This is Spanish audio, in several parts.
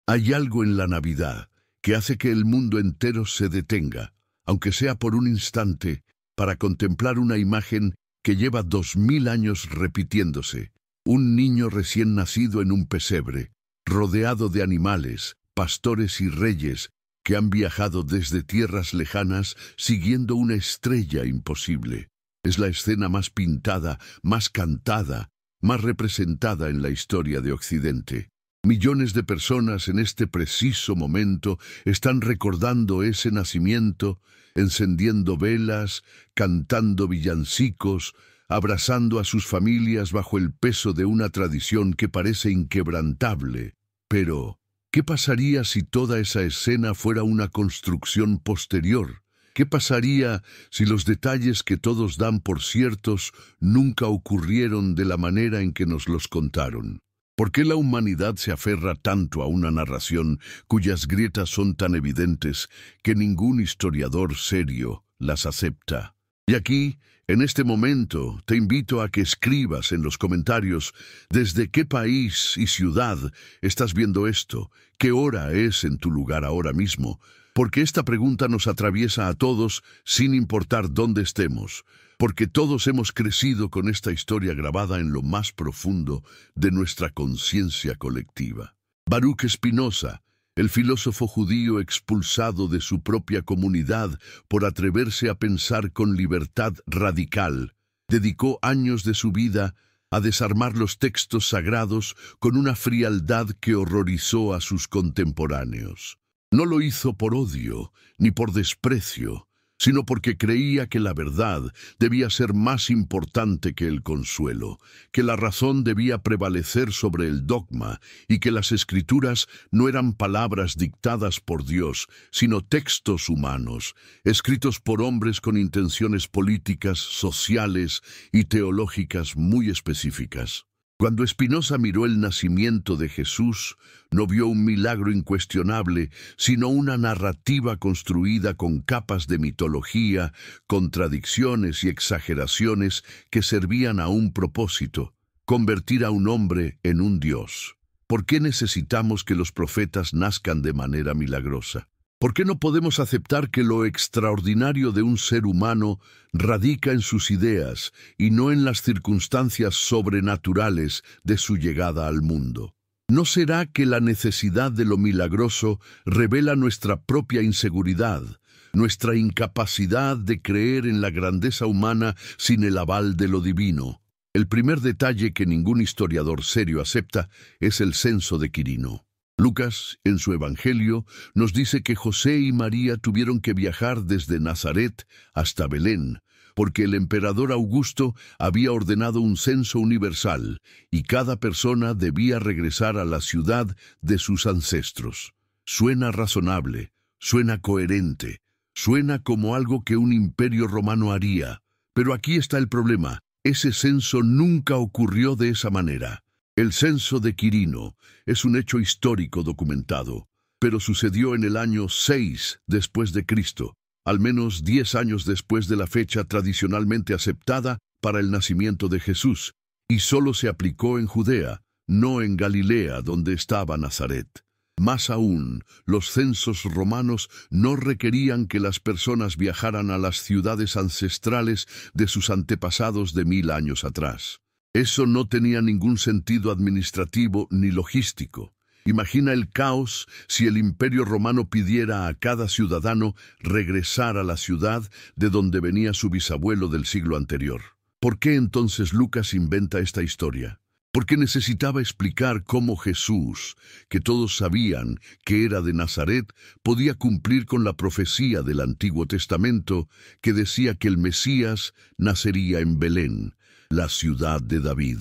Hay algo en la Navidad que hace que el mundo entero se detenga, aunque sea por un instante, para contemplar una imagen que lleva 2000 años repitiéndose. Un niño recién nacido en un pesebre, rodeado de animales, pastores y reyes que han viajado desde tierras lejanas siguiendo una estrella imposible. Es la escena más pintada, más cantada, más representada en la historia de Occidente. Millones de personas en este preciso momento están recordando ese nacimiento, encendiendo velas, cantando villancicos, abrazando a sus familias bajo el peso de una tradición que parece inquebrantable. Pero, ¿qué pasaría si toda esa escena fuera una construcción posterior? ¿Qué pasaría si los detalles que todos dan por ciertos nunca ocurrieron de la manera en que nos los contaron? ¿Por qué la humanidad se aferra tanto a una narración cuyas grietas son tan evidentes que ningún historiador serio las acepta? Y aquí, en este momento, te invito a que escribas en los comentarios desde qué país y ciudad estás viendo esto, qué hora es en tu lugar ahora mismo, porque esta pregunta nos atraviesa a todos sin importar dónde estemos, porque todos hemos crecido con esta historia grabada en lo más profundo de nuestra conciencia colectiva. Baruch Spinoza, el filósofo judío expulsado de su propia comunidad por atreverse a pensar con libertad radical, dedicó años de su vida a desarmar los textos sagrados con una frialdad que horrorizó a sus contemporáneos. No lo hizo por odio ni por desprecio, sino porque creía que la verdad debía ser más importante que el consuelo, que la razón debía prevalecer sobre el dogma y que las escrituras no eran palabras dictadas por Dios, sino textos humanos, escritos por hombres con intenciones políticas, sociales y teológicas muy específicas. Cuando Spinoza miró el nacimiento de Jesús, no vio un milagro incuestionable, sino una narrativa construida con capas de mitología, contradicciones y exageraciones que servían a un propósito: convertir a un hombre en un Dios. ¿Por qué necesitamos que los profetas nazcan de manera milagrosa? ¿Por qué no podemos aceptar que lo extraordinario de un ser humano radica en sus ideas y no en las circunstancias sobrenaturales de su llegada al mundo? ¿No será que la necesidad de lo milagroso revela nuestra propia inseguridad, nuestra incapacidad de creer en la grandeza humana sin el aval de lo divino? El primer detalle que ningún historiador serio acepta es el censo de Quirino. Lucas, en su Evangelio, nos dice que José y María tuvieron que viajar desde Nazaret hasta Belén, porque el emperador Augusto había ordenado un censo universal y cada persona debía regresar a la ciudad de sus ancestros. Suena razonable, suena coherente, suena como algo que un imperio romano haría. Pero aquí está el problema: ese censo nunca ocurrió de esa manera. El censo de Quirino es un hecho histórico documentado, pero sucedió en el año 6 después de Cristo, al menos 10 años después de la fecha tradicionalmente aceptada para el nacimiento de Jesús, y solo se aplicó en Judea, no en Galilea, donde estaba Nazaret. Más aún, los censos romanos no requerían que las personas viajaran a las ciudades ancestrales de sus antepasados de 1000 años atrás. Eso no tenía ningún sentido administrativo ni logístico. Imagina el caos si el Imperio Romano pidiera a cada ciudadano regresar a la ciudad de donde venía su bisabuelo del siglo anterior. ¿Por qué entonces Lucas inventa esta historia? Porque necesitaba explicar cómo Jesús, que todos sabían que era de Nazaret, podía cumplir con la profecía del Antiguo Testamento que decía que el Mesías nacería en Belén, la ciudad de David.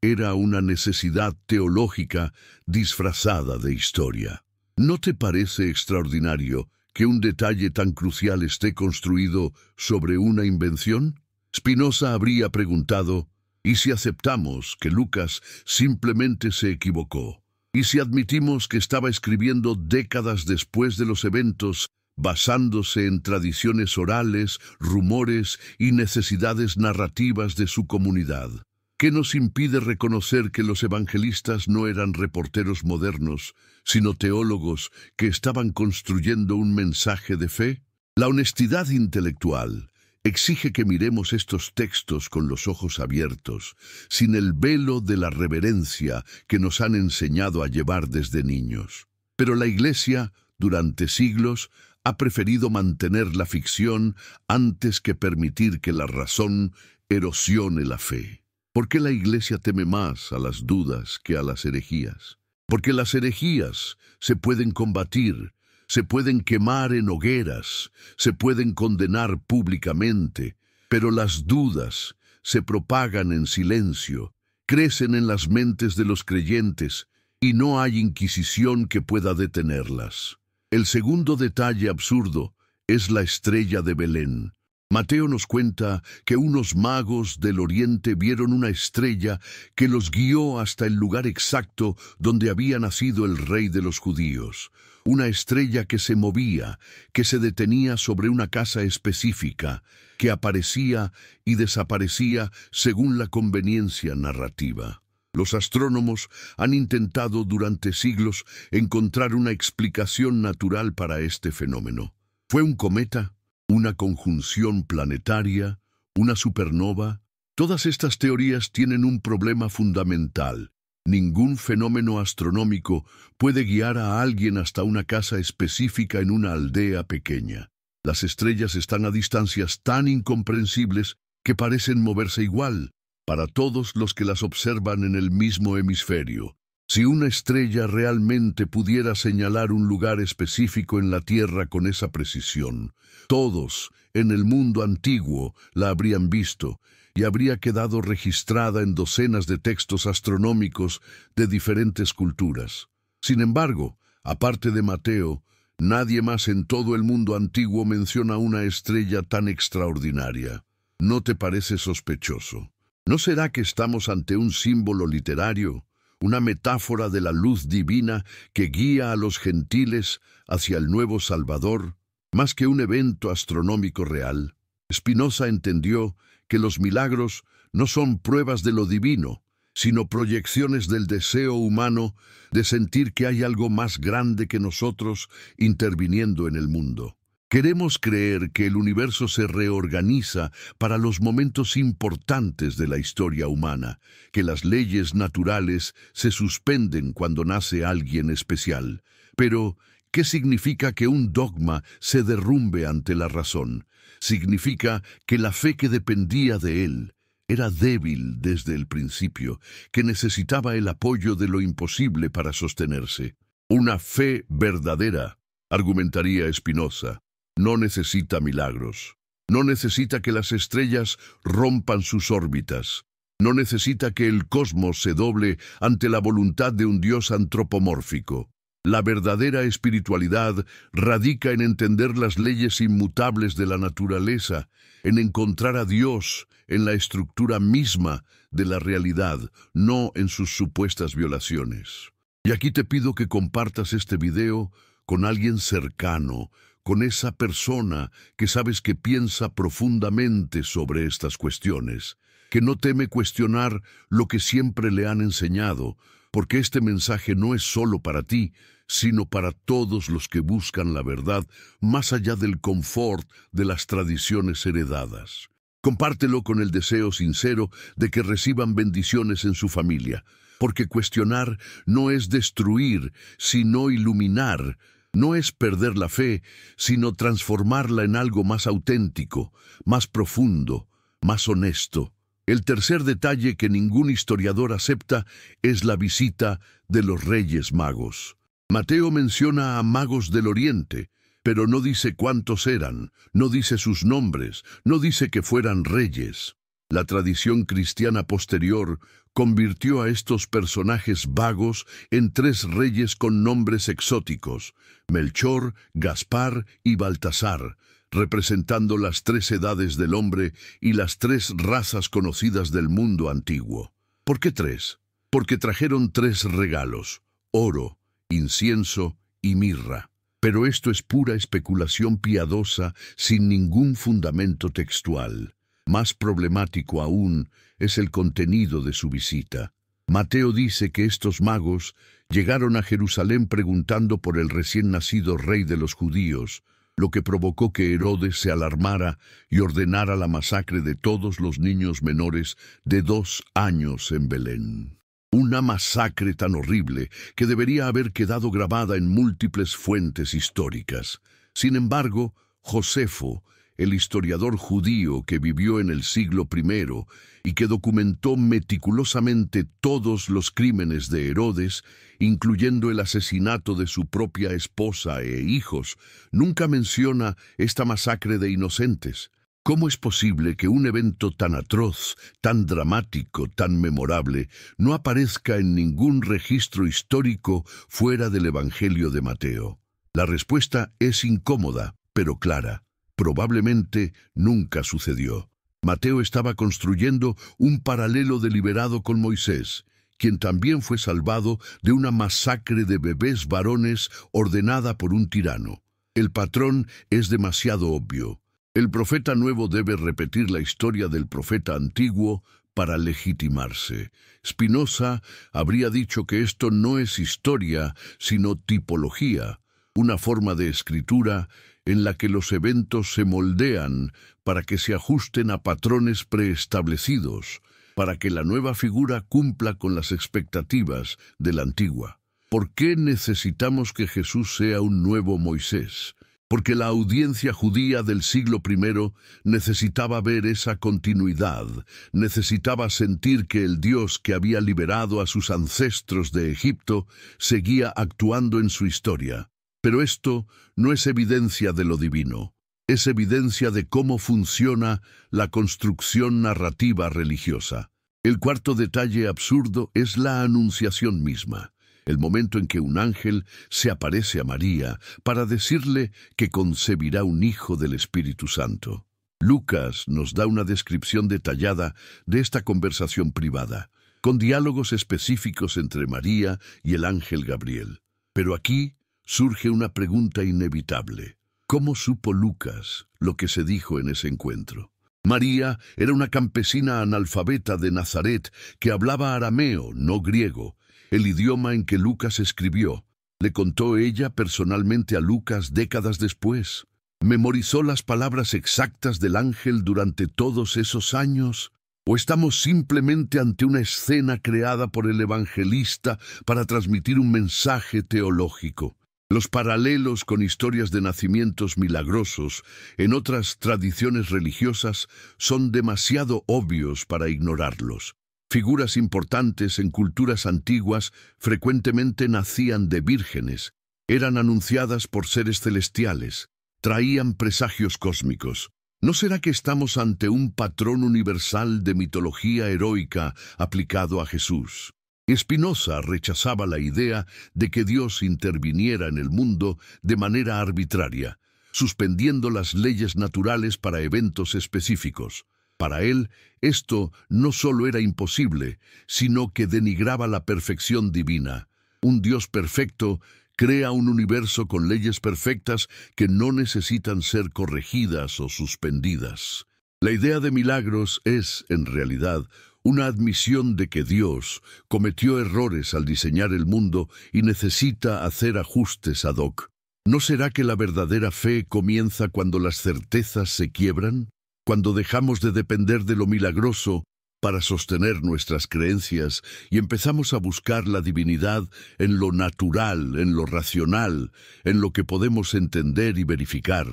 Era una necesidad teológica disfrazada de historia. ¿No te parece extraordinario que un detalle tan crucial esté construido sobre una invención? Spinoza habría preguntado: ¿y si aceptamos que Lucas simplemente se equivocó? ¿Y si admitimos que estaba escribiendo décadas después de los eventos, basándose en tradiciones orales, rumores y necesidades narrativas de su comunidad? ¿Qué nos impide reconocer que los evangelistas no eran reporteros modernos, sino teólogos que estaban construyendo un mensaje de fe? La honestidad intelectual exige que miremos estos textos con los ojos abiertos, sin el velo de la reverencia que nos han enseñado a llevar desde niños. Pero la Iglesia, durante siglos, ha preferido mantener la ficción antes que permitir que la razón erosione la fe. ¿Por qué la Iglesia teme más a las dudas que a las herejías? Porque las herejías se pueden combatir, se pueden quemar en hogueras, se pueden condenar públicamente, pero las dudas se propagan en silencio, crecen en las mentes de los creyentes y no hay inquisición que pueda detenerlas. El segundo detalle absurdo es la estrella de Belén. Mateo nos cuenta que unos magos del oriente vieron una estrella que los guió hasta el lugar exacto donde había nacido el rey de los judíos. Una estrella que se movía, que se detenía sobre una casa específica, que aparecía y desaparecía según la conveniencia narrativa. Los astrónomos han intentado durante siglos encontrar una explicación natural para este fenómeno. ¿Fue un cometa? ¿Una conjunción planetaria? ¿Una supernova? Todas estas teorías tienen un problema fundamental. Ningún fenómeno astronómico puede guiar a alguien hasta una casa específica en una aldea pequeña. Las estrellas están a distancias tan incomprensibles que parecen moverse igual para todos los que las observan en el mismo hemisferio. Si una estrella realmente pudiera señalar un lugar específico en la Tierra con esa precisión, todos en el mundo antiguo la habrían visto y habría quedado registrada en docenas de textos astronómicos de diferentes culturas. Sin embargo, aparte de Mateo, nadie más en todo el mundo antiguo menciona una estrella tan extraordinaria. ¿No te parece sospechoso? ¿No será que estamos ante un símbolo literario? Una metáfora de la luz divina que guía a los gentiles hacia el nuevo Salvador, más que un evento astronómico real. Spinoza entendió que los milagros no son pruebas de lo divino, sino proyecciones del deseo humano de sentir que hay algo más grande que nosotros interviniendo en el mundo. Queremos creer que el universo se reorganiza para los momentos importantes de la historia humana, que las leyes naturales se suspenden cuando nace alguien especial. Pero, ¿qué significa que un dogma se derrumbe ante la razón? Significa que la fe que dependía de él era débil desde el principio, que necesitaba el apoyo de lo imposible para sostenerse. Una fe verdadera, argumentaría Spinoza, no necesita milagros, no necesita que las estrellas rompan sus órbitas, no necesita que el cosmos se doble ante la voluntad de un Dios antropomórfico. La verdadera espiritualidad radica en entender las leyes inmutables de la naturaleza, en encontrar a Dios en la estructura misma de la realidad, no en sus supuestas violaciones. Y aquí te pido que compartas este video con alguien cercano, con esa persona que sabes que piensa profundamente sobre estas cuestiones, que no teme cuestionar lo que siempre le han enseñado, porque este mensaje no es solo para ti, sino para todos los que buscan la verdad más allá del confort de las tradiciones heredadas. Compártelo con el deseo sincero de que reciban bendiciones en su familia, porque cuestionar no es destruir, sino iluminar. No es perder la fe, sino transformarla en algo más auténtico, más profundo, más honesto. El tercer detalle que ningún historiador acepta es la visita de los Reyes Magos. Mateo menciona a magos del Oriente, pero no dice cuántos eran, no dice sus nombres, no dice que fueran reyes. La tradición cristiana posterior convirtió a estos personajes vagos en tres reyes con nombres exóticos: Melchor, Gaspar y Baltasar, representando las tres edades del hombre y las tres razas conocidas del mundo antiguo. ¿Por qué tres? Porque trajeron tres regalos: oro, incienso y mirra. Pero esto es pura especulación piadosa sin ningún fundamento textual. Más problemático aún es el contenido de su visita. Mateo dice que estos magos llegaron a Jerusalén preguntando por el recién nacido rey de los judíos, lo que provocó que Herodes se alarmara y ordenara la masacre de todos los niños menores de 2 años en Belén. Una masacre tan horrible que debería haber quedado grabada en múltiples fuentes históricas. Sin embargo, Josefo, el historiador judío que vivió en el siglo I y que documentó meticulosamente todos los crímenes de Herodes, incluyendo el asesinato de su propia esposa e hijos, nunca menciona esta masacre de inocentes. ¿Cómo es posible que un evento tan atroz, tan dramático, tan memorable, no aparezca en ningún registro histórico fuera del Evangelio de Mateo? La respuesta es incómoda, pero clara. Probablemente nunca sucedió. Mateo estaba construyendo un paralelo deliberado con Moisés, quien también fue salvado de una masacre de bebés varones ordenada por un tirano. El patrón es demasiado obvio. El profeta nuevo debe repetir la historia del profeta antiguo para legitimarse. Spinoza habría dicho que esto no es historia, sino tipología, una forma de escritura en la que los eventos se moldean para que se ajusten a patrones preestablecidos, para que la nueva figura cumpla con las expectativas de la antigua. ¿Por qué necesitamos que Jesús sea un nuevo Moisés? Porque la audiencia judía del siglo I necesitaba ver esa continuidad, necesitaba sentir que el Dios que había liberado a sus ancestros de Egipto seguía actuando en su historia. Pero esto no es evidencia de lo divino, es evidencia de cómo funciona la construcción narrativa religiosa. El cuarto detalle absurdo es la anunciación misma, el momento en que un ángel se aparece a María para decirle que concebirá un hijo del Espíritu Santo. Lucas nos da una descripción detallada de esta conversación privada, con diálogos específicos entre María y el ángel Gabriel. Pero aquí surge una pregunta inevitable. ¿Cómo supo Lucas lo que se dijo en ese encuentro? María era una campesina analfabeta de Nazaret que hablaba arameo, no griego, el idioma en que Lucas escribió. Le contó ella personalmente a Lucas décadas después. ¿Memorizó las palabras exactas del ángel durante todos esos años? ¿O estamos simplemente ante una escena creada por el evangelista para transmitir un mensaje teológico? Los paralelos con historias de nacimientos milagrosos en otras tradiciones religiosas son demasiado obvios para ignorarlos. Figuras importantes en culturas antiguas frecuentemente nacían de vírgenes, eran anunciadas por seres celestiales, traían presagios cósmicos. ¿No será que estamos ante un patrón universal de mitología heroica aplicado a Jesús? Spinoza rechazaba la idea de que Dios interviniera en el mundo de manera arbitraria, suspendiendo las leyes naturales para eventos específicos. Para él, esto no solo era imposible, sino que denigraba la perfección divina. Un Dios perfecto crea un universo con leyes perfectas que no necesitan ser corregidas o suspendidas. La idea de milagros es, en realidad, una admisión de que Dios cometió errores al diseñar el mundo y necesita hacer ajustes ad hoc. ¿No será que la verdadera fe comienza cuando las certezas se quiebran? Cuando dejamos de depender de lo milagroso para sostener nuestras creencias y empezamos a buscar la divinidad en lo natural, en lo racional, en lo que podemos entender y verificar.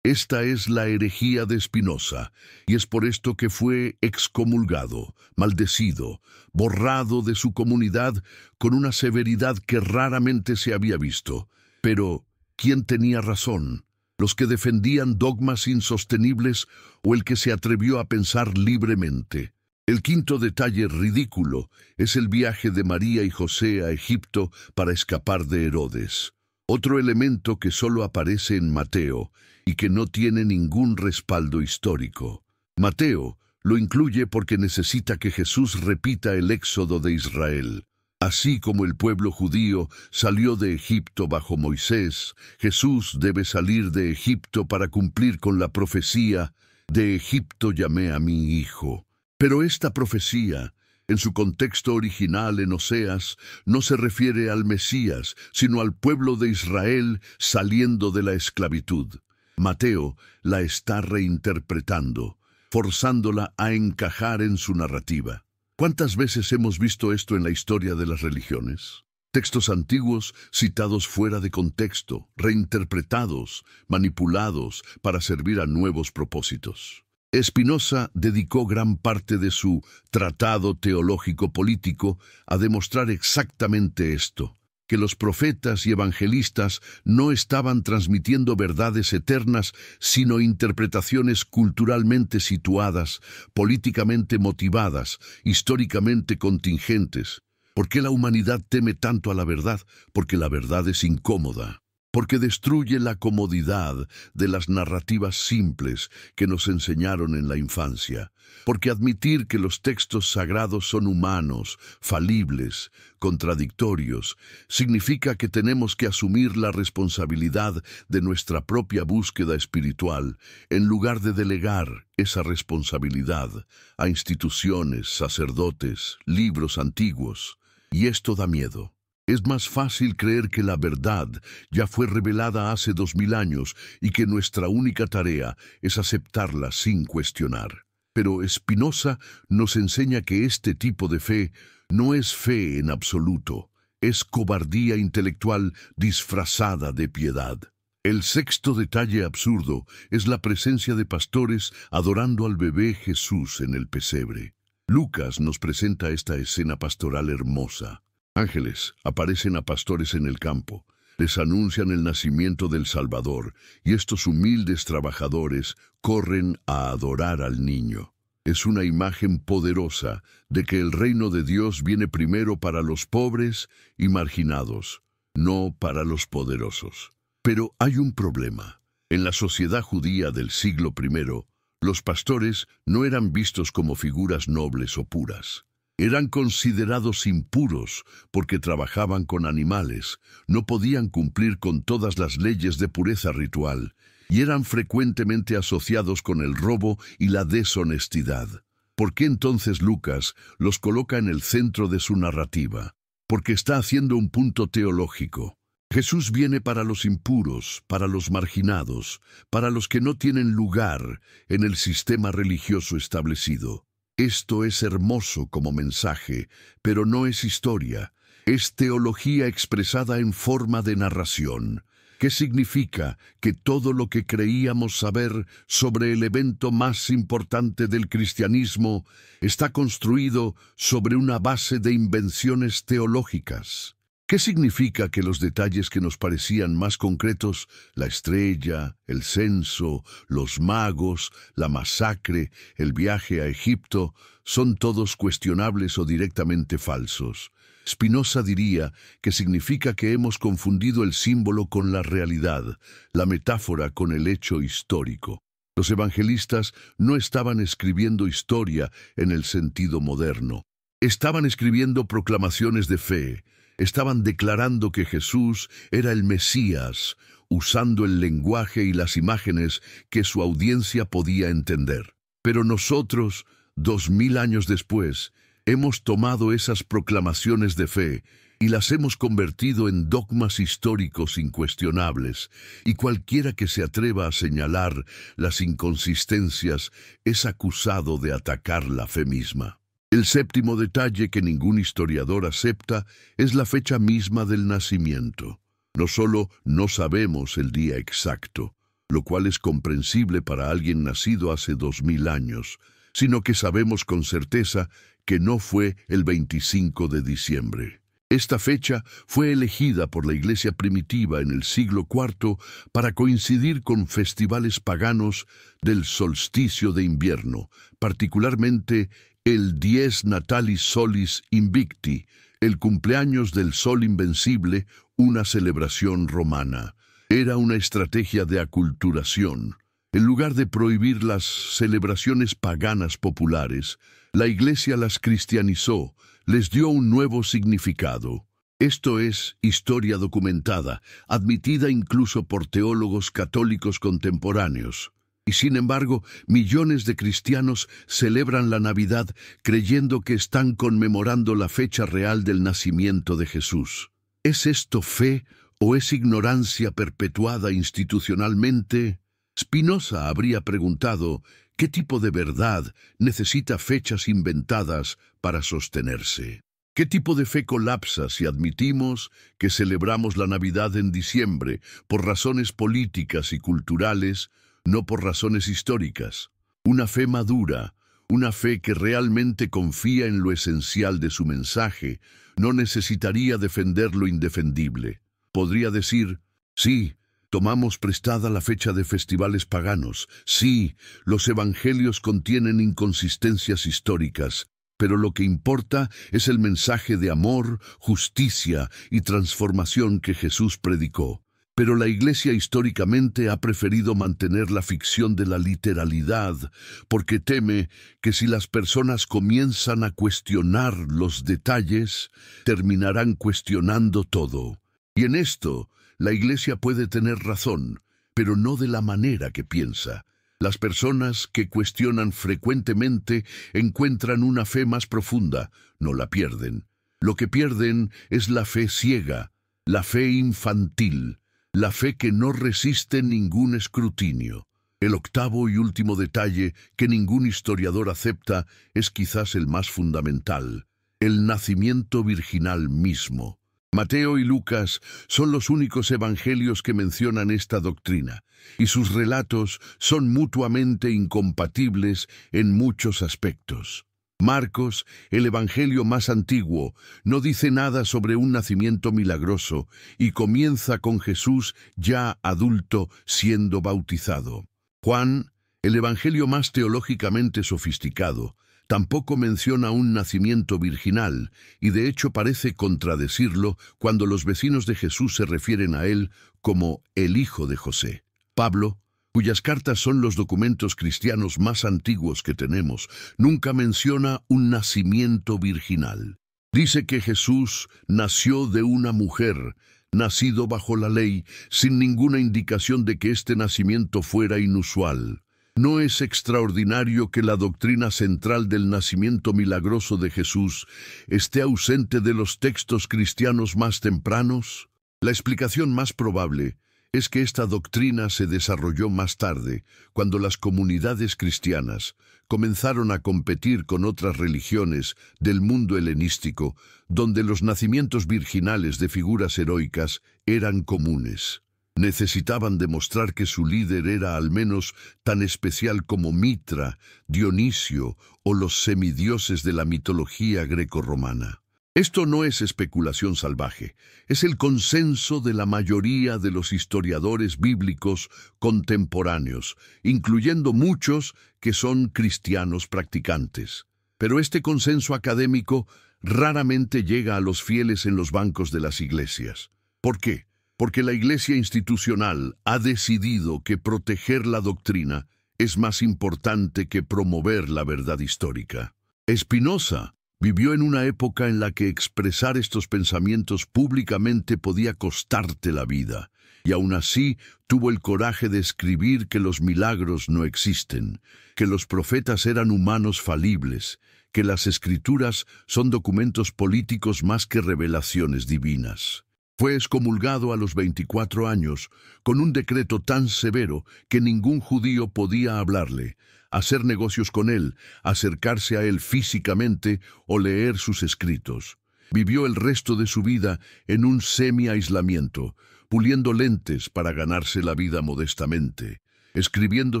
Esta es la herejía de Spinoza, y es por esto que fue excomulgado, maldecido, borrado de su comunidad con una severidad que raramente se había visto. Pero, ¿quién tenía razón? ¿Los que defendían dogmas insostenibles o el que se atrevió a pensar libremente? El quinto detalle ridículo es el viaje de María y José a Egipto para escapar de Herodes. Otro elemento que solo aparece en Mateo y que no tiene ningún respaldo histórico. Mateo lo incluye porque necesita que Jesús repita el éxodo de Israel. Así como el pueblo judío salió de Egipto bajo Moisés, Jesús debe salir de Egipto para cumplir con la profecía: De Egipto llamé a mi hijo. Pero esta profecía, en su contexto original en Oseas, no se refiere al Mesías, sino al pueblo de Israel saliendo de la esclavitud. Mateo la está reinterpretando, forzándola a encajar en su narrativa. ¿Cuántas veces hemos visto esto en la historia de las religiones? Textos antiguos citados fuera de contexto, reinterpretados, manipulados para servir a nuevos propósitos. Spinoza dedicó gran parte de su tratado teológico-político a demostrar exactamente esto, que los profetas y evangelistas no estaban transmitiendo verdades eternas, sino interpretaciones culturalmente situadas, políticamente motivadas, históricamente contingentes. ¿Por qué la humanidad teme tanto a la verdad? Porque la verdad es incómoda. Porque destruye la comodidad de las narrativas simples que nos enseñaron en la infancia. Porque admitir que los textos sagrados son humanos, falibles, contradictorios, significa que tenemos que asumir la responsabilidad de nuestra propia búsqueda espiritual, en lugar de delegar esa responsabilidad a instituciones, sacerdotes, libros antiguos. Y esto da miedo. Es más fácil creer que la verdad ya fue revelada hace 2000 años y que nuestra única tarea es aceptarla sin cuestionar. Pero Spinoza nos enseña que este tipo de fe no es fe en absoluto, es cobardía intelectual disfrazada de piedad. El sexto detalle absurdo es la presencia de pastores adorando al bebé Jesús en el pesebre. Lucas nos presenta esta escena pastoral hermosa. Ángeles aparecen a pastores en el campo, les anuncian el nacimiento del Salvador, y estos humildes trabajadores corren a adorar al niño. Es una imagen poderosa de que el reino de Dios viene primero para los pobres y marginados, no para los poderosos. Pero hay un problema. En la sociedad judía del siglo I, los pastores no eran vistos como figuras nobles o puras. Eran considerados impuros porque trabajaban con animales, no podían cumplir con todas las leyes de pureza ritual y eran frecuentemente asociados con el robo y la deshonestidad. ¿Por qué entonces Lucas los coloca en el centro de su narrativa? Porque está haciendo un punto teológico. Jesús viene para los impuros, para los marginados, para los que no tienen lugar en el sistema religioso establecido. Esto es hermoso como mensaje, pero no es historia. Es teología expresada en forma de narración. ¿Qué significa? Que todo lo que creíamos saber sobre el evento más importante del cristianismo está construido sobre una base de invenciones teológicas. ¿Qué significa que los detalles que nos parecían más concretos, la estrella, el censo, los magos, la masacre, el viaje a Egipto, son todos cuestionables o directamente falsos? Spinoza diría que significa que hemos confundido el símbolo con la realidad, la metáfora con el hecho histórico. Los evangelistas no estaban escribiendo historia en el sentido moderno. Estaban escribiendo proclamaciones de fe. Estaban declarando que Jesús era el Mesías, usando el lenguaje y las imágenes que su audiencia podía entender. Pero nosotros, 2000 años después, hemos tomado esas proclamaciones de fe y las hemos convertido en dogmas históricos incuestionables, y cualquiera que se atreva a señalar las inconsistencias es acusado de atacar la fe misma. El séptimo detalle que ningún historiador acepta es la fecha misma del nacimiento. No solo no sabemos el día exacto, lo cual es comprensible para alguien nacido hace 2000 años, sino que sabemos con certeza que no fue el 25 de diciembre. Esta fecha fue elegida por la Iglesia primitiva en el siglo IV para coincidir con festivales paganos del solsticio de invierno, particularmente el Dies Natalis Solis Invicti, el cumpleaños del Sol Invencible, una celebración romana. Era una estrategia de aculturación. En lugar de prohibir las celebraciones paganas populares, la Iglesia las cristianizó, les dio un nuevo significado. Esto es historia documentada, admitida incluso por teólogos católicos contemporáneos. Y sin embargo, millones de cristianos celebran la Navidad creyendo que están conmemorando la fecha real del nacimiento de Jesús. ¿Es esto fe o es ignorancia perpetuada institucionalmente? Spinoza habría preguntado, ¿qué tipo de verdad necesita fechas inventadas para sostenerse? ¿Qué tipo de fe colapsa si admitimos que celebramos la Navidad en diciembre por razones políticas y culturales, no por razones históricas? Una fe madura, una fe que realmente confía en lo esencial de su mensaje, no necesitaría defender lo indefendible. Podría decir, sí, tomamos prestada la fecha de festivales paganos, sí, los evangelios contienen inconsistencias históricas, pero lo que importa es el mensaje de amor, justicia y transformación que Jesús predicó. Pero la Iglesia históricamente ha preferido mantener la ficción de la literalidad, porque teme que si las personas comienzan a cuestionar los detalles, terminarán cuestionando todo. Y en esto, la Iglesia puede tener razón, pero no de la manera que piensa. Las personas que cuestionan frecuentemente encuentran una fe más profunda, no la pierden. Lo que pierden es la fe ciega, la fe infantil, la fe que no resiste ningún escrutinio. El octavo y último detalle que ningún historiador acepta es quizás el más fundamental: el nacimiento virginal mismo. Mateo y Lucas son los únicos evangelios que mencionan esta doctrina, y sus relatos son mutuamente incompatibles en muchos aspectos. Marcos, el evangelio más antiguo, no dice nada sobre un nacimiento milagroso y comienza con Jesús ya adulto siendo bautizado. Juan, el evangelio más teológicamente sofisticado, tampoco menciona un nacimiento virginal, y de hecho parece contradecirlo cuando los vecinos de Jesús se refieren a él como el hijo de José. Pablo, cuyas cartas son los documentos cristianos más antiguos que tenemos, nunca menciona un nacimiento virginal. Dice que Jesús nació de una mujer, nacido bajo la ley, sin ninguna indicación de que este nacimiento fuera inusual. ¿No es extraordinario que la doctrina central del nacimiento milagroso de Jesús esté ausente de los textos cristianos más tempranos? La explicación más probable es que esta doctrina se desarrolló más tarde, cuando las comunidades cristianas comenzaron a competir con otras religiones del mundo helenístico, donde los nacimientos virginales de figuras heroicas eran comunes. Necesitaban demostrar que su líder era al menos tan especial como Mitra, Dionisio o los semidioses de la mitología grecorromana. Esto no es especulación salvaje, es el consenso de la mayoría de los historiadores bíblicos contemporáneos, incluyendo muchos que son cristianos practicantes. Pero este consenso académico raramente llega a los fieles en los bancos de las iglesias. ¿Por qué? Porque la Iglesia institucional ha decidido que proteger la doctrina es más importante que promover la verdad histórica. Spinoza vivió en una época en la que expresar estos pensamientos públicamente podía costarte la vida, y aún así tuvo el coraje de escribir que los milagros no existen, que los profetas eran humanos falibles, que las Escrituras son documentos políticos más que revelaciones divinas. Fue excomulgado a los 24 años, con un decreto tan severo que ningún judío podía hablarle, hacer negocios con él, acercarse a él físicamente o leer sus escritos. Vivió el resto de su vida en un semi-aislamiento, puliendo lentes para ganarse la vida modestamente, escribiendo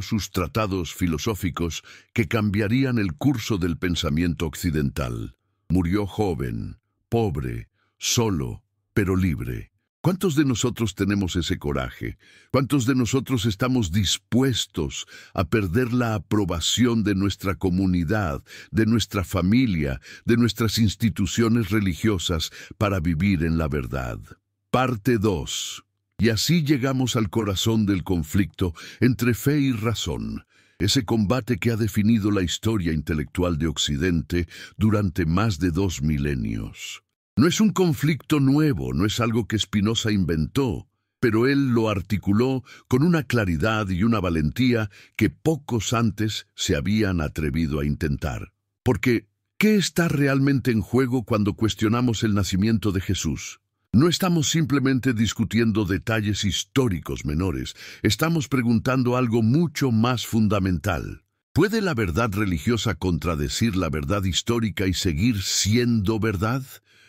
sus tratados filosóficos que cambiarían el curso del pensamiento occidental. Murió joven, pobre, solo, pero libre. ¿Cuántos de nosotros tenemos ese coraje? ¿Cuántos de nosotros estamos dispuestos a perder la aprobación de nuestra comunidad, de nuestra familia, de nuestras instituciones religiosas para vivir en la verdad? Parte 2. Y así llegamos al corazón del conflicto entre fe y razón, ese combate que ha definido la historia intelectual de Occidente durante más de 2 milenios. No es un conflicto nuevo, no es algo que Spinoza inventó. pero él lo articuló con una claridad y una valentía que pocos antes se habían atrevido a intentar. Porque, ¿qué está realmente en juego cuando cuestionamos el nacimiento de Jesús? No estamos simplemente discutiendo detalles históricos menores, estamos preguntando algo mucho más fundamental. ¿Puede la verdad religiosa contradecir la verdad histórica y seguir siendo verdad?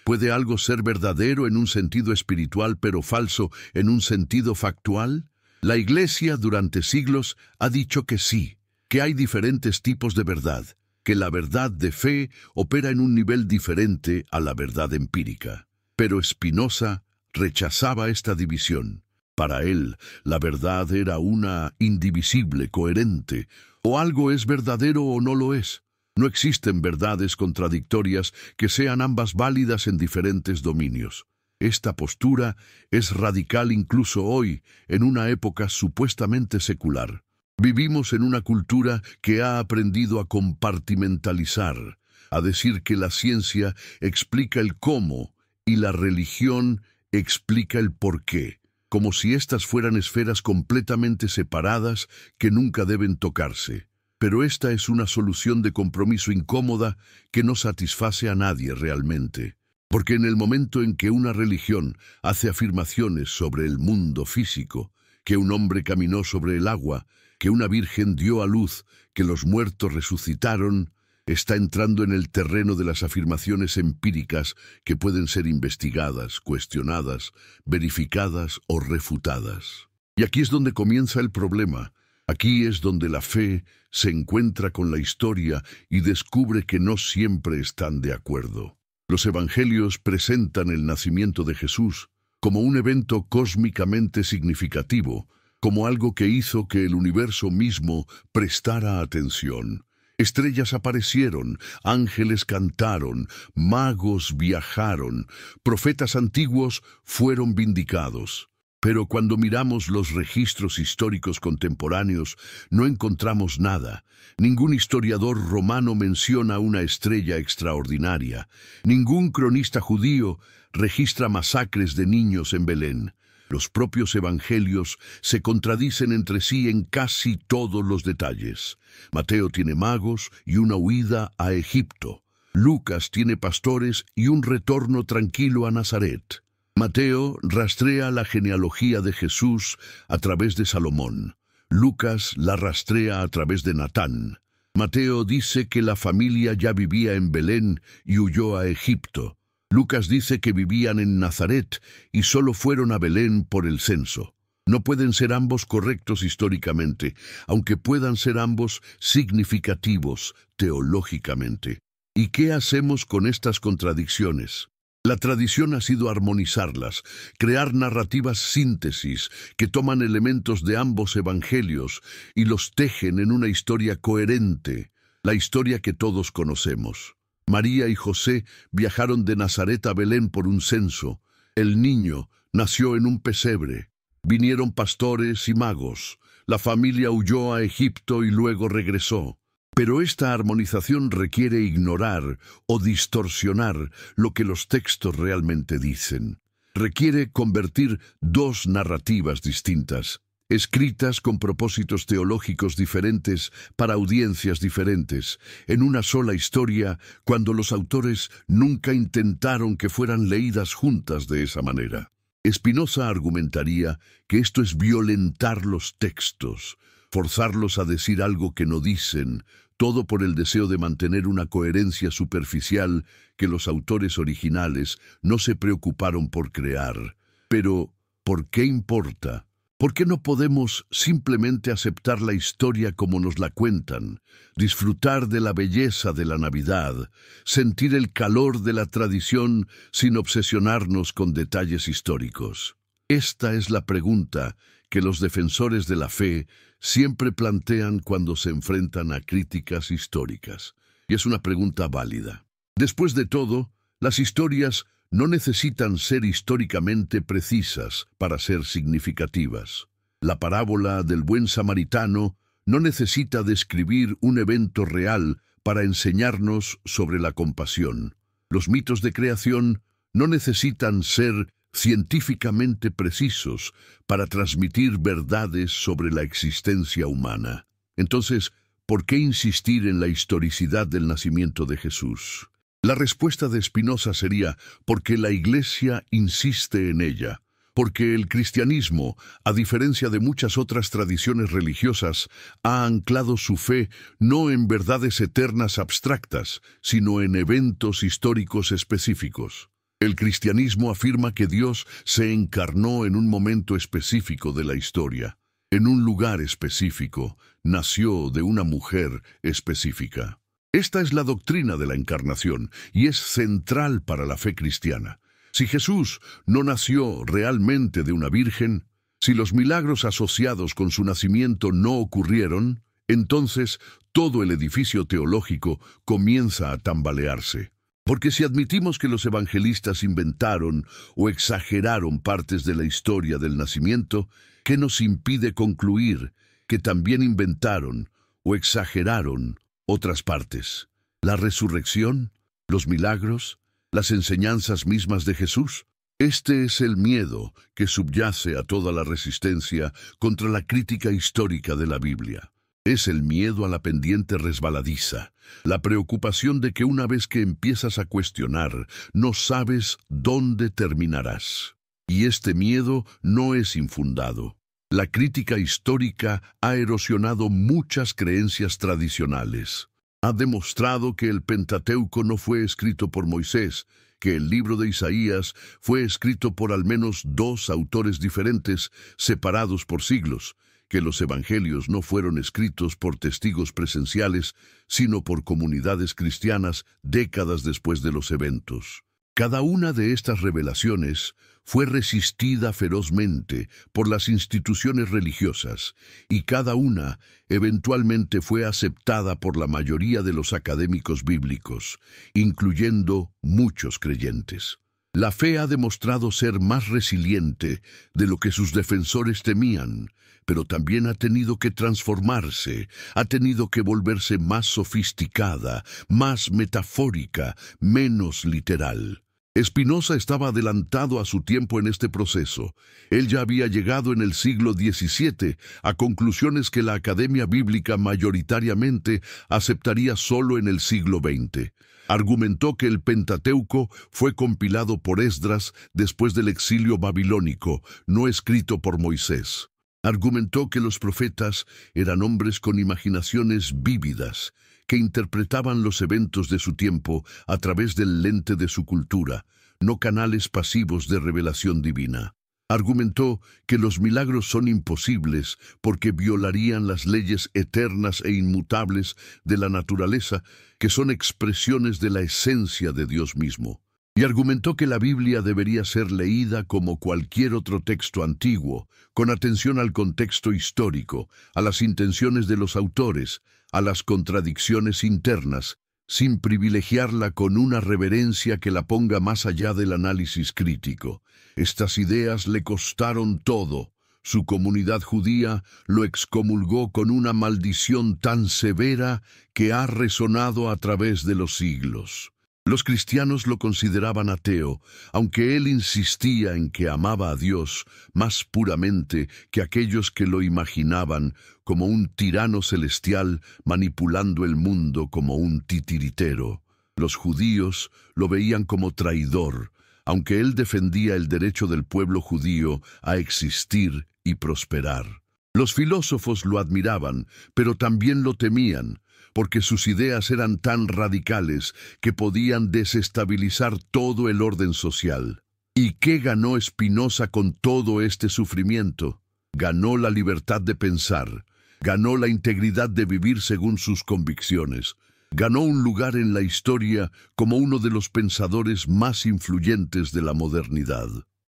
¿Puede algo ser verdadero en un sentido espiritual pero falso en un sentido factual? La Iglesia durante siglos ha dicho que sí, que hay diferentes tipos de verdad, que la verdad de fe opera en un nivel diferente a la verdad empírica. Pero Spinoza rechazaba esta división. Para él, la verdad era una indivisible, coherente, o algo es verdadero o no lo es. No existen verdades contradictorias que sean ambas válidas en diferentes dominios. Esta postura es radical incluso hoy, en una época supuestamente secular. Vivimos en una cultura que ha aprendido a compartimentalizar, a decir que la ciencia explica el cómo y la religión explica el por qué, como si éstas fueran esferas completamente separadas que nunca deben tocarse. Pero esta es una solución de compromiso incómoda que no satisface a nadie realmente. Porque en el momento en que una religión hace afirmaciones sobre el mundo físico, que un hombre caminó sobre el agua, que una virgen dio a luz, que los muertos resucitaron, está entrando en el terreno de las afirmaciones empíricas que pueden ser investigadas, cuestionadas, verificadas o refutadas. Y aquí es donde comienza el problema. Aquí es donde la fe se encuentra con la historia y descubre que no siempre están de acuerdo. Los evangelios presentan el nacimiento de Jesús como un evento cósmicamente significativo, como algo que hizo que el universo mismo prestara atención. Estrellas aparecieron, ángeles cantaron, magos viajaron, profetas antiguos fueron vindicados. Pero cuando miramos los registros históricos contemporáneos, no encontramos nada. Ningún historiador romano menciona una estrella extraordinaria. Ningún cronista judío registra masacres de niños en Belén. Los propios evangelios se contradicen entre sí en casi todos los detalles. Mateo tiene magos y una huida a Egipto. Lucas tiene pastores y un retorno tranquilo a Nazaret. Mateo rastrea la genealogía de Jesús a través de Salomón. Lucas la rastrea a través de Natán. Mateo dice que la familia ya vivía en Belén y huyó a Egipto. Lucas dice que vivían en Nazaret y solo fueron a Belén por el censo. No pueden ser ambos correctos históricamente, aunque puedan ser ambos significativos teológicamente. ¿Y qué hacemos con estas contradicciones? La tradición ha sido armonizarlas, crear narrativas síntesis que toman elementos de ambos evangelios y los tejen en una historia coherente, la historia que todos conocemos. María y José viajaron de Nazaret a Belén por un censo. El niño nació en un pesebre. Vinieron pastores y magos. La familia huyó a Egipto y luego regresó. Pero esta armonización requiere ignorar o distorsionar lo que los textos realmente dicen. Requiere convertir dos narrativas distintas, escritas con propósitos teológicos diferentes para audiencias diferentes, en una sola historia, cuando los autores nunca intentaron que fueran leídas juntas de esa manera. Spinoza argumentaría que esto es violentar los textos, forzarlos a decir algo que no dicen, todo por el deseo de mantener una coherencia superficial que los autores originales no se preocuparon por crear. Pero, ¿por qué importa? ¿Por qué no podemos simplemente aceptar la historia como nos la cuentan, disfrutar de la belleza de la Navidad, sentir el calor de la tradición sin obsesionarnos con detalles históricos? Esta es la pregunta que los defensores de la fe siempre plantean cuando se enfrentan a críticas históricas, y es una pregunta válida. Después de todo, las historias no necesitan ser históricamente precisas para ser significativas. La parábola del buen samaritano no necesita describir un evento real para enseñarnos sobre la compasión. Los mitos de creación no necesitan ser científicamente precisos para transmitir verdades sobre la existencia humana. Entonces, ¿por qué insistir en la historicidad del nacimiento de Jesús? La respuesta de Spinoza sería porque la Iglesia insiste en ella, porque el cristianismo, a diferencia de muchas otras tradiciones religiosas, ha anclado su fe no en verdades eternas abstractas, sino en eventos históricos específicos. El cristianismo afirma que Dios se encarnó en un momento específico de la historia, en un lugar específico, nació de una mujer específica. Esta es la doctrina de la encarnación y es central para la fe cristiana. Si Jesús no nació realmente de una virgen, si los milagros asociados con su nacimiento no ocurrieron, entonces todo el edificio teológico comienza a tambalearse. Porque si admitimos que los evangelistas inventaron o exageraron partes de la historia del nacimiento, ¿qué nos impide concluir que también inventaron o exageraron otras partes? ¿La resurrección? ¿Los milagros? ¿Las enseñanzas mismas de Jesús? Este es el miedo que subyace a toda la resistencia contra la crítica histórica de la Biblia. Es el miedo a la pendiente resbaladiza, la preocupación de que una vez que empiezas a cuestionar, no sabes dónde terminarás. Y este miedo no es infundado. La crítica histórica ha erosionado muchas creencias tradicionales. Ha demostrado que el Pentateuco no fue escrito por Moisés, que el libro de Isaías fue escrito por al menos 2 autores diferentes, separados por siglos, que los evangelios no fueron escritos por testigos presenciales, sino por comunidades cristianas décadas después de los eventos. Cada una de estas revelaciones fue resistida ferozmente por las instituciones religiosas, y cada una eventualmente fue aceptada por la mayoría de los académicos bíblicos, incluyendo muchos creyentes. La fe ha demostrado ser más resiliente de lo que sus defensores temían, pero también ha tenido que transformarse, ha tenido que volverse más sofisticada, más metafórica, menos literal. Spinoza estaba adelantado a su tiempo en este proceso. Él ya había llegado en el siglo XVII a conclusiones que la Academia Bíblica mayoritariamente aceptaría solo en el siglo XX. Argumentó que el Pentateuco fue compilado por Esdras después del exilio babilónico, no escrito por Moisés. Argumentó que los profetas eran hombres con imaginaciones vívidas, que interpretaban los eventos de su tiempo a través del lente de su cultura, no canales pasivos de revelación divina. Argumentó que los milagros son imposibles porque violarían las leyes eternas e inmutables de la naturaleza, que son expresiones de la esencia de Dios mismo. Y argumentó que la Biblia debería ser leída como cualquier otro texto antiguo, con atención al contexto histórico, a las intenciones de los autores, a las contradicciones internas, sin privilegiarla con una reverencia que la ponga más allá del análisis crítico. Estas ideas le costaron todo. Su comunidad judía lo excomulgó con una maldición tan severa que ha resonado a través de los siglos. Los cristianos lo consideraban ateo, aunque él insistía en que amaba a Dios más puramente que aquellos que lo imaginaban como un tirano celestial manipulando el mundo como un titiritero. Los judíos lo veían como traidor, aunque él defendía el derecho del pueblo judío a existir y prosperar. Los filósofos lo admiraban, pero también lo temían, porque sus ideas eran tan radicales que podían desestabilizar todo el orden social. ¿Y qué ganó Spinoza con todo este sufrimiento? Ganó la libertad de pensar, ganó la integridad de vivir según sus convicciones, ganó un lugar en la historia como uno de los pensadores más influyentes de la modernidad.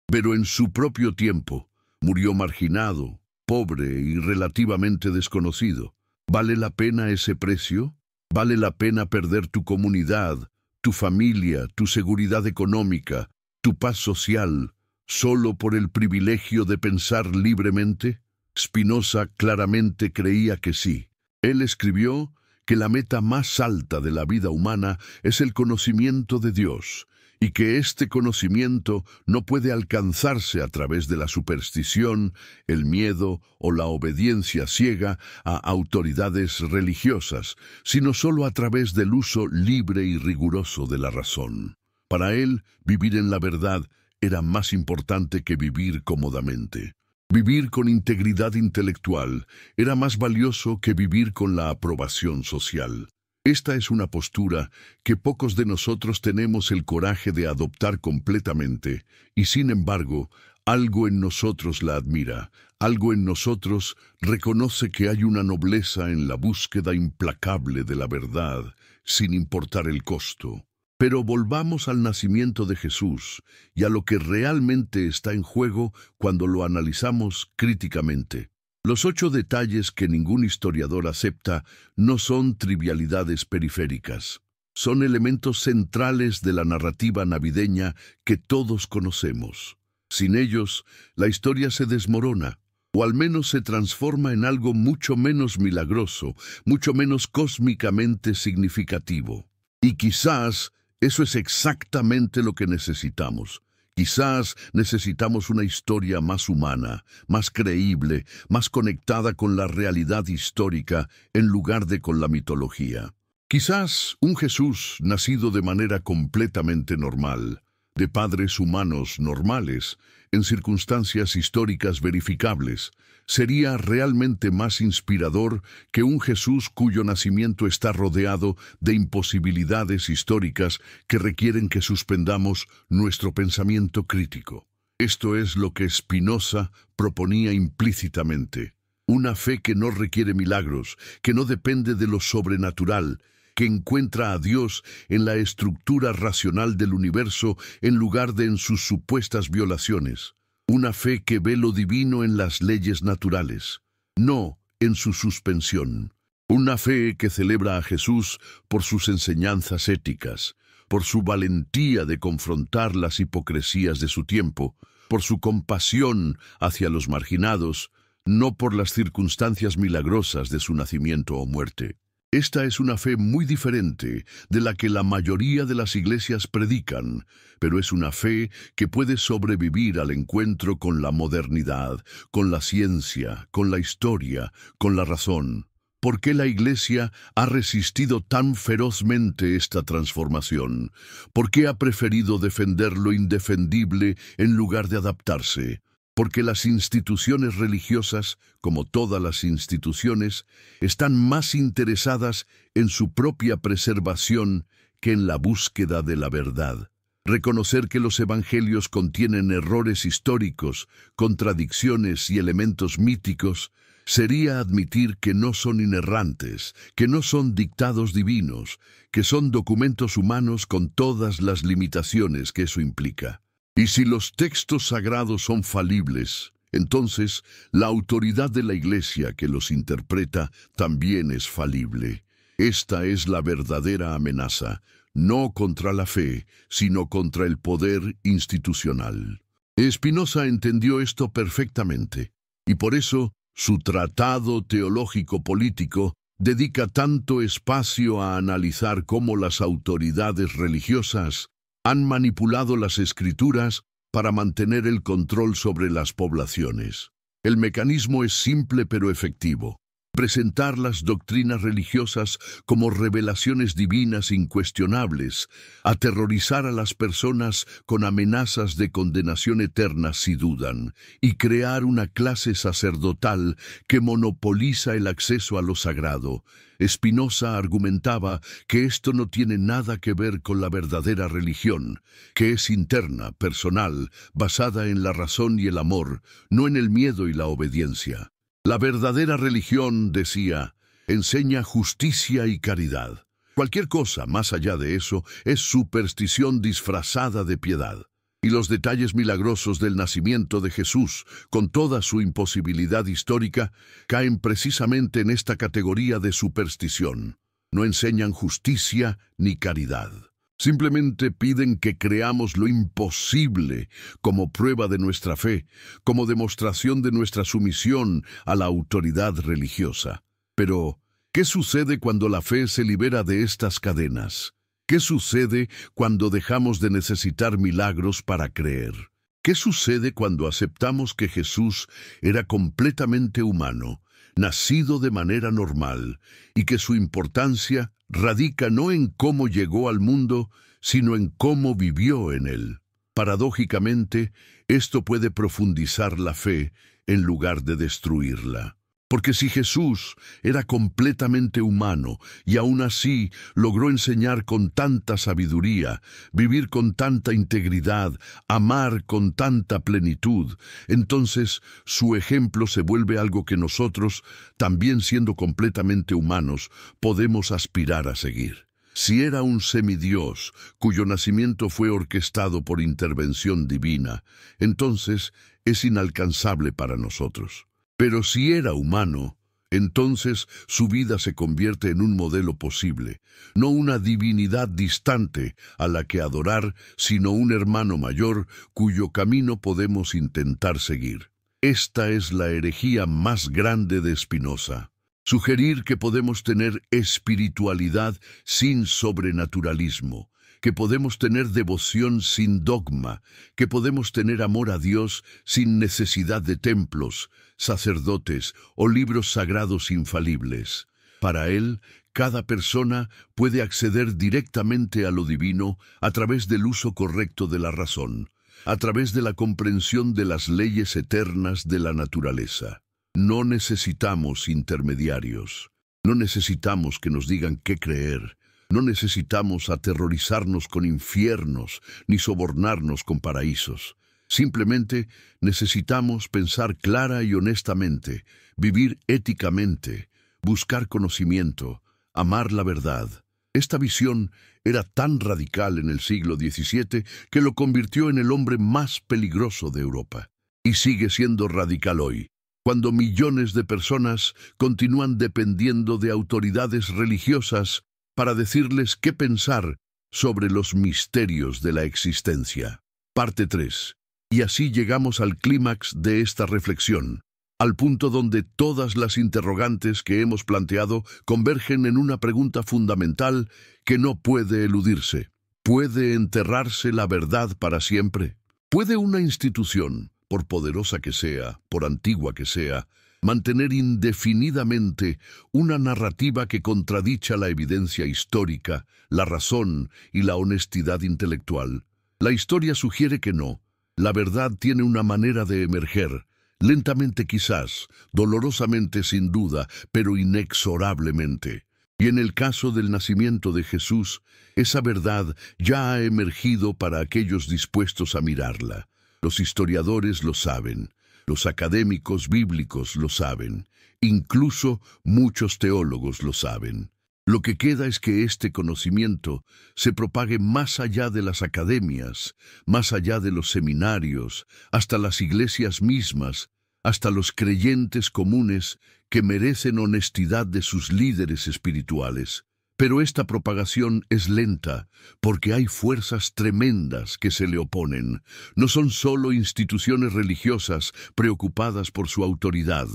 Pero en su propio tiempo, murió marginado, pobre y relativamente desconocido. ¿Vale la pena ese precio? ¿Vale la pena perder tu comunidad, tu familia, tu seguridad económica, tu paz social, solo por el privilegio de pensar libremente? Spinoza claramente creía que sí. Él escribió que la meta más alta de la vida humana es el conocimiento de Dios, y que este conocimiento no puede alcanzarse a través de la superstición, el miedo o la obediencia ciega a autoridades religiosas, sino solo a través del uso libre y riguroso de la razón. Para él, vivir en la verdad era más importante que vivir cómodamente. Vivir con integridad intelectual era más valioso que vivir con la aprobación social. Esta es una postura que pocos de nosotros tenemos el coraje de adoptar completamente, y sin embargo, algo en nosotros la admira, algo en nosotros reconoce que hay una nobleza en la búsqueda implacable de la verdad, sin importar el costo. Pero volvamos al nacimiento de Jesús y a lo que realmente está en juego cuando lo analizamos críticamente. Los 8 detalles que ningún historiador acepta no son trivialidades periféricas. Son elementos centrales de la narrativa navideña que todos conocemos. Sin ellos, la historia se desmorona, o al menos se transforma en algo mucho menos milagroso, mucho menos cósmicamente significativo. Y quizás eso es exactamente lo que necesitamos. Quizás necesitamos una historia más humana, más creíble, más conectada con la realidad histórica en lugar de con la mitología. Quizás un Jesús nacido de manera completamente normal, de padres humanos normales, en circunstancias históricas verificables, sería realmente más inspirador que un Jesús cuyo nacimiento está rodeado de imposibilidades históricas que requieren que suspendamos nuestro pensamiento crítico. Esto es lo que Spinoza proponía implícitamente. Una fe que no requiere milagros, que no depende de lo sobrenatural, que encuentra a Dios en la estructura racional del universo en lugar de en sus supuestas violaciones. Una fe que ve lo divino en las leyes naturales, no en su suspensión. Una fe que celebra a Jesús por sus enseñanzas éticas, por su valentía de confrontar las hipocresías de su tiempo, por su compasión hacia los marginados, no por las circunstancias milagrosas de su nacimiento o muerte. Esta es una fe muy diferente de la que la mayoría de las iglesias predican, pero es una fe que puede sobrevivir al encuentro con la modernidad, con la ciencia, con la historia, con la razón. ¿Por qué la Iglesia ha resistido tan ferozmente esta transformación? ¿Por qué ha preferido defender lo indefendible en lugar de adaptarse? Porque las instituciones religiosas, como todas las instituciones, están más interesadas en su propia preservación que en la búsqueda de la verdad. Reconocer que los evangelios contienen errores históricos, contradicciones y elementos míticos sería admitir que no son inerrantes, que no son dictados divinos, que son documentos humanos con todas las limitaciones que eso implica. Y si los textos sagrados son falibles, entonces la autoridad de la Iglesia que los interpreta también es falible. Esta es la verdadera amenaza, no contra la fe, sino contra el poder institucional. Spinoza entendió esto perfectamente, y por eso su tratado teológico-político dedica tanto espacio a analizar cómo las autoridades religiosas han manipulado las escrituras para mantener el control sobre las poblaciones. El mecanismo es simple pero efectivo. Presentar las doctrinas religiosas como revelaciones divinas incuestionables, aterrorizar a las personas con amenazas de condenación eterna si dudan, y crear una clase sacerdotal que monopoliza el acceso a lo sagrado. Spinoza argumentaba que esto no tiene nada que ver con la verdadera religión, que es interna, personal, basada en la razón y el amor, no en el miedo y la obediencia. La verdadera religión, decía, enseña justicia y caridad. Cualquier cosa más allá de eso es superstición disfrazada de piedad. Y los detalles milagrosos del nacimiento de Jesús, con toda su imposibilidad histórica, caen precisamente en esta categoría de superstición. No enseñan justicia ni caridad. Simplemente piden que creamos lo imposible como prueba de nuestra fe, como demostración de nuestra sumisión a la autoridad religiosa. Pero, ¿qué sucede cuando la fe se libera de estas cadenas? ¿Qué sucede cuando dejamos de necesitar milagros para creer? ¿Qué sucede cuando aceptamos que Jesús era completamente humano, nacido de manera normal, y que su importancia radica no en cómo llegó al mundo, sino en cómo vivió en él? Paradójicamente, esto puede profundizar la fe en lugar de destruirla. Porque si Jesús era completamente humano y aún así logró enseñar con tanta sabiduría, vivir con tanta integridad, amar con tanta plenitud, entonces su ejemplo se vuelve algo que nosotros, también siendo completamente humanos, podemos aspirar a seguir. Si era un semidios cuyo nacimiento fue orquestado por intervención divina, entonces es inalcanzable para nosotros. Pero si era humano, entonces su vida se convierte en un modelo posible, no una divinidad distante a la que adorar, sino un hermano mayor cuyo camino podemos intentar seguir. Esta es la herejía más grande de Spinoza. Sugerir que podemos tener espiritualidad sin sobrenaturalismo, que podemos tener devoción sin dogma, que podemos tener amor a Dios sin necesidad de templos, sacerdotes o libros sagrados infalibles. Para él, cada persona puede acceder directamente a lo divino a través del uso correcto de la razón, a través de la comprensión de las leyes eternas de la naturaleza. No necesitamos intermediarios, no necesitamos que nos digan qué creer. No necesitamos aterrorizarnos con infiernos ni sobornarnos con paraísos. Simplemente necesitamos pensar clara y honestamente, vivir éticamente, buscar conocimiento, amar la verdad. Esta visión era tan radical en el siglo XVII que lo convirtió en el hombre más peligroso de Europa. Y sigue siendo radical hoy, cuando millones de personas continúan dependiendo de autoridades religiosas para decirles qué pensar sobre los misterios de la existencia. Parte 3. Y así llegamos al clímax de esta reflexión, al punto donde todas las interrogantes que hemos planteado convergen en una pregunta fundamental que no puede eludirse. ¿Puede enterrarse la verdad para siempre? ¿Puede una institución, por poderosa que sea, por antigua que sea, mantener indefinidamente una narrativa que contradicha la evidencia histórica, la razón y la honestidad intelectual? La historia sugiere que no. La verdad tiene una manera de emerger, lentamente quizás, dolorosamente sin duda, pero inexorablemente. Y en el caso del nacimiento de Jesús, esa verdad ya ha emergido para aquellos dispuestos a mirarla. Los historiadores lo saben. Los académicos bíblicos lo saben, incluso muchos teólogos lo saben. Lo que queda es que este conocimiento se propague más allá de las academias, más allá de los seminarios, hasta las iglesias mismas, hasta los creyentes comunes que merecen honestidad de sus líderes espirituales. Pero esta propagación es lenta, porque hay fuerzas tremendas que se le oponen. No son solo instituciones religiosas preocupadas por su autoridad.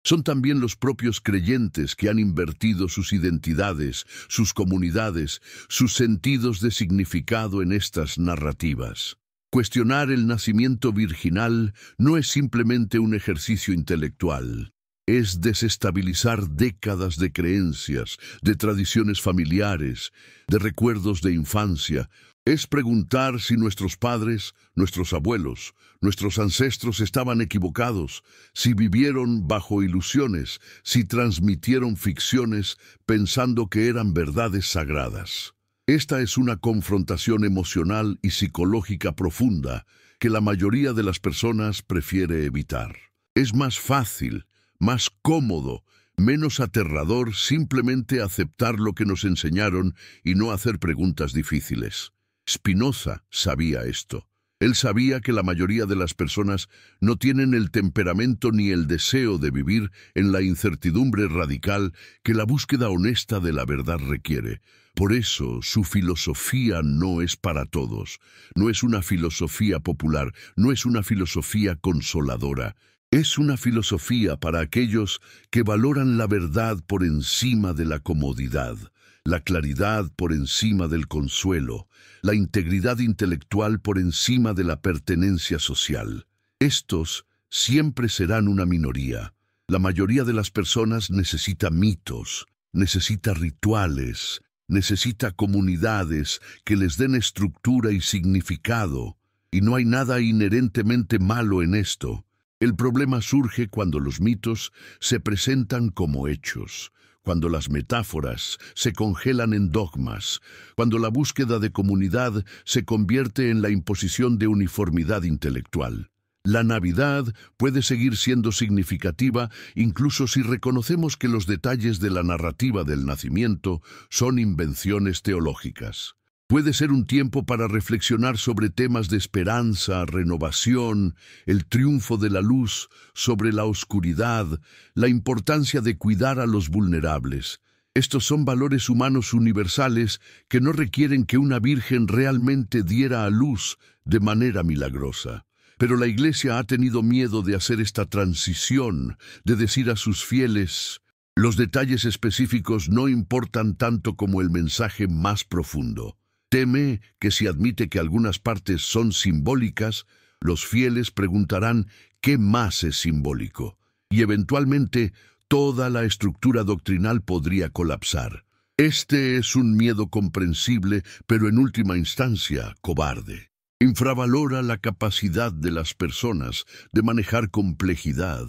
Son también los propios creyentes que han invertido sus identidades, sus comunidades, sus sentidos de significado en estas narrativas. Cuestionar el nacimiento virginal no es simplemente un ejercicio intelectual. Es desestabilizar décadas de creencias, de tradiciones familiares, de recuerdos de infancia. Es preguntar si nuestros padres, nuestros abuelos, nuestros ancestros estaban equivocados, si vivieron bajo ilusiones, si transmitieron ficciones pensando que eran verdades sagradas. Esta es una confrontación emocional y psicológica profunda que la mayoría de las personas prefiere evitar. Es más fácil, más cómodo, menos aterrador simplemente aceptar lo que nos enseñaron y no hacer preguntas difíciles. Spinoza sabía esto. Él sabía que la mayoría de las personas no tienen el temperamento ni el deseo de vivir en la incertidumbre radical que la búsqueda honesta de la verdad requiere. Por eso, su filosofía no es para todos. No es una filosofía popular, no es una filosofía consoladora. Es una filosofía para aquellos que valoran la verdad por encima de la comodidad, la claridad por encima del consuelo, la integridad intelectual por encima de la pertenencia social. Estos siempre serán una minoría. La mayoría de las personas necesita mitos, necesita rituales, necesita comunidades que les den estructura y significado, y no hay nada inherentemente malo en esto. El problema surge cuando los mitos se presentan como hechos, cuando las metáforas se congelan en dogmas, cuando la búsqueda de comunidad se convierte en la imposición de uniformidad intelectual. La Navidad puede seguir siendo significativa incluso si reconocemos que los detalles de la narrativa del nacimiento son invenciones teológicas. Puede ser un tiempo para reflexionar sobre temas de esperanza, renovación, el triunfo de la luz sobre la oscuridad, la importancia de cuidar a los vulnerables. Estos son valores humanos universales que no requieren que una virgen realmente diera a luz de manera milagrosa. Pero la Iglesia ha tenido miedo de hacer esta transición, de decir a sus fieles, los detalles específicos no importan tanto como el mensaje más profundo. Teme que si admite que algunas partes son simbólicas, los fieles preguntarán ¿qué más es simbólico? Y eventualmente toda la estructura doctrinal podría colapsar. Este es un miedo comprensible, pero en última instancia cobarde. Infravalora la capacidad de las personas de manejar complejidad,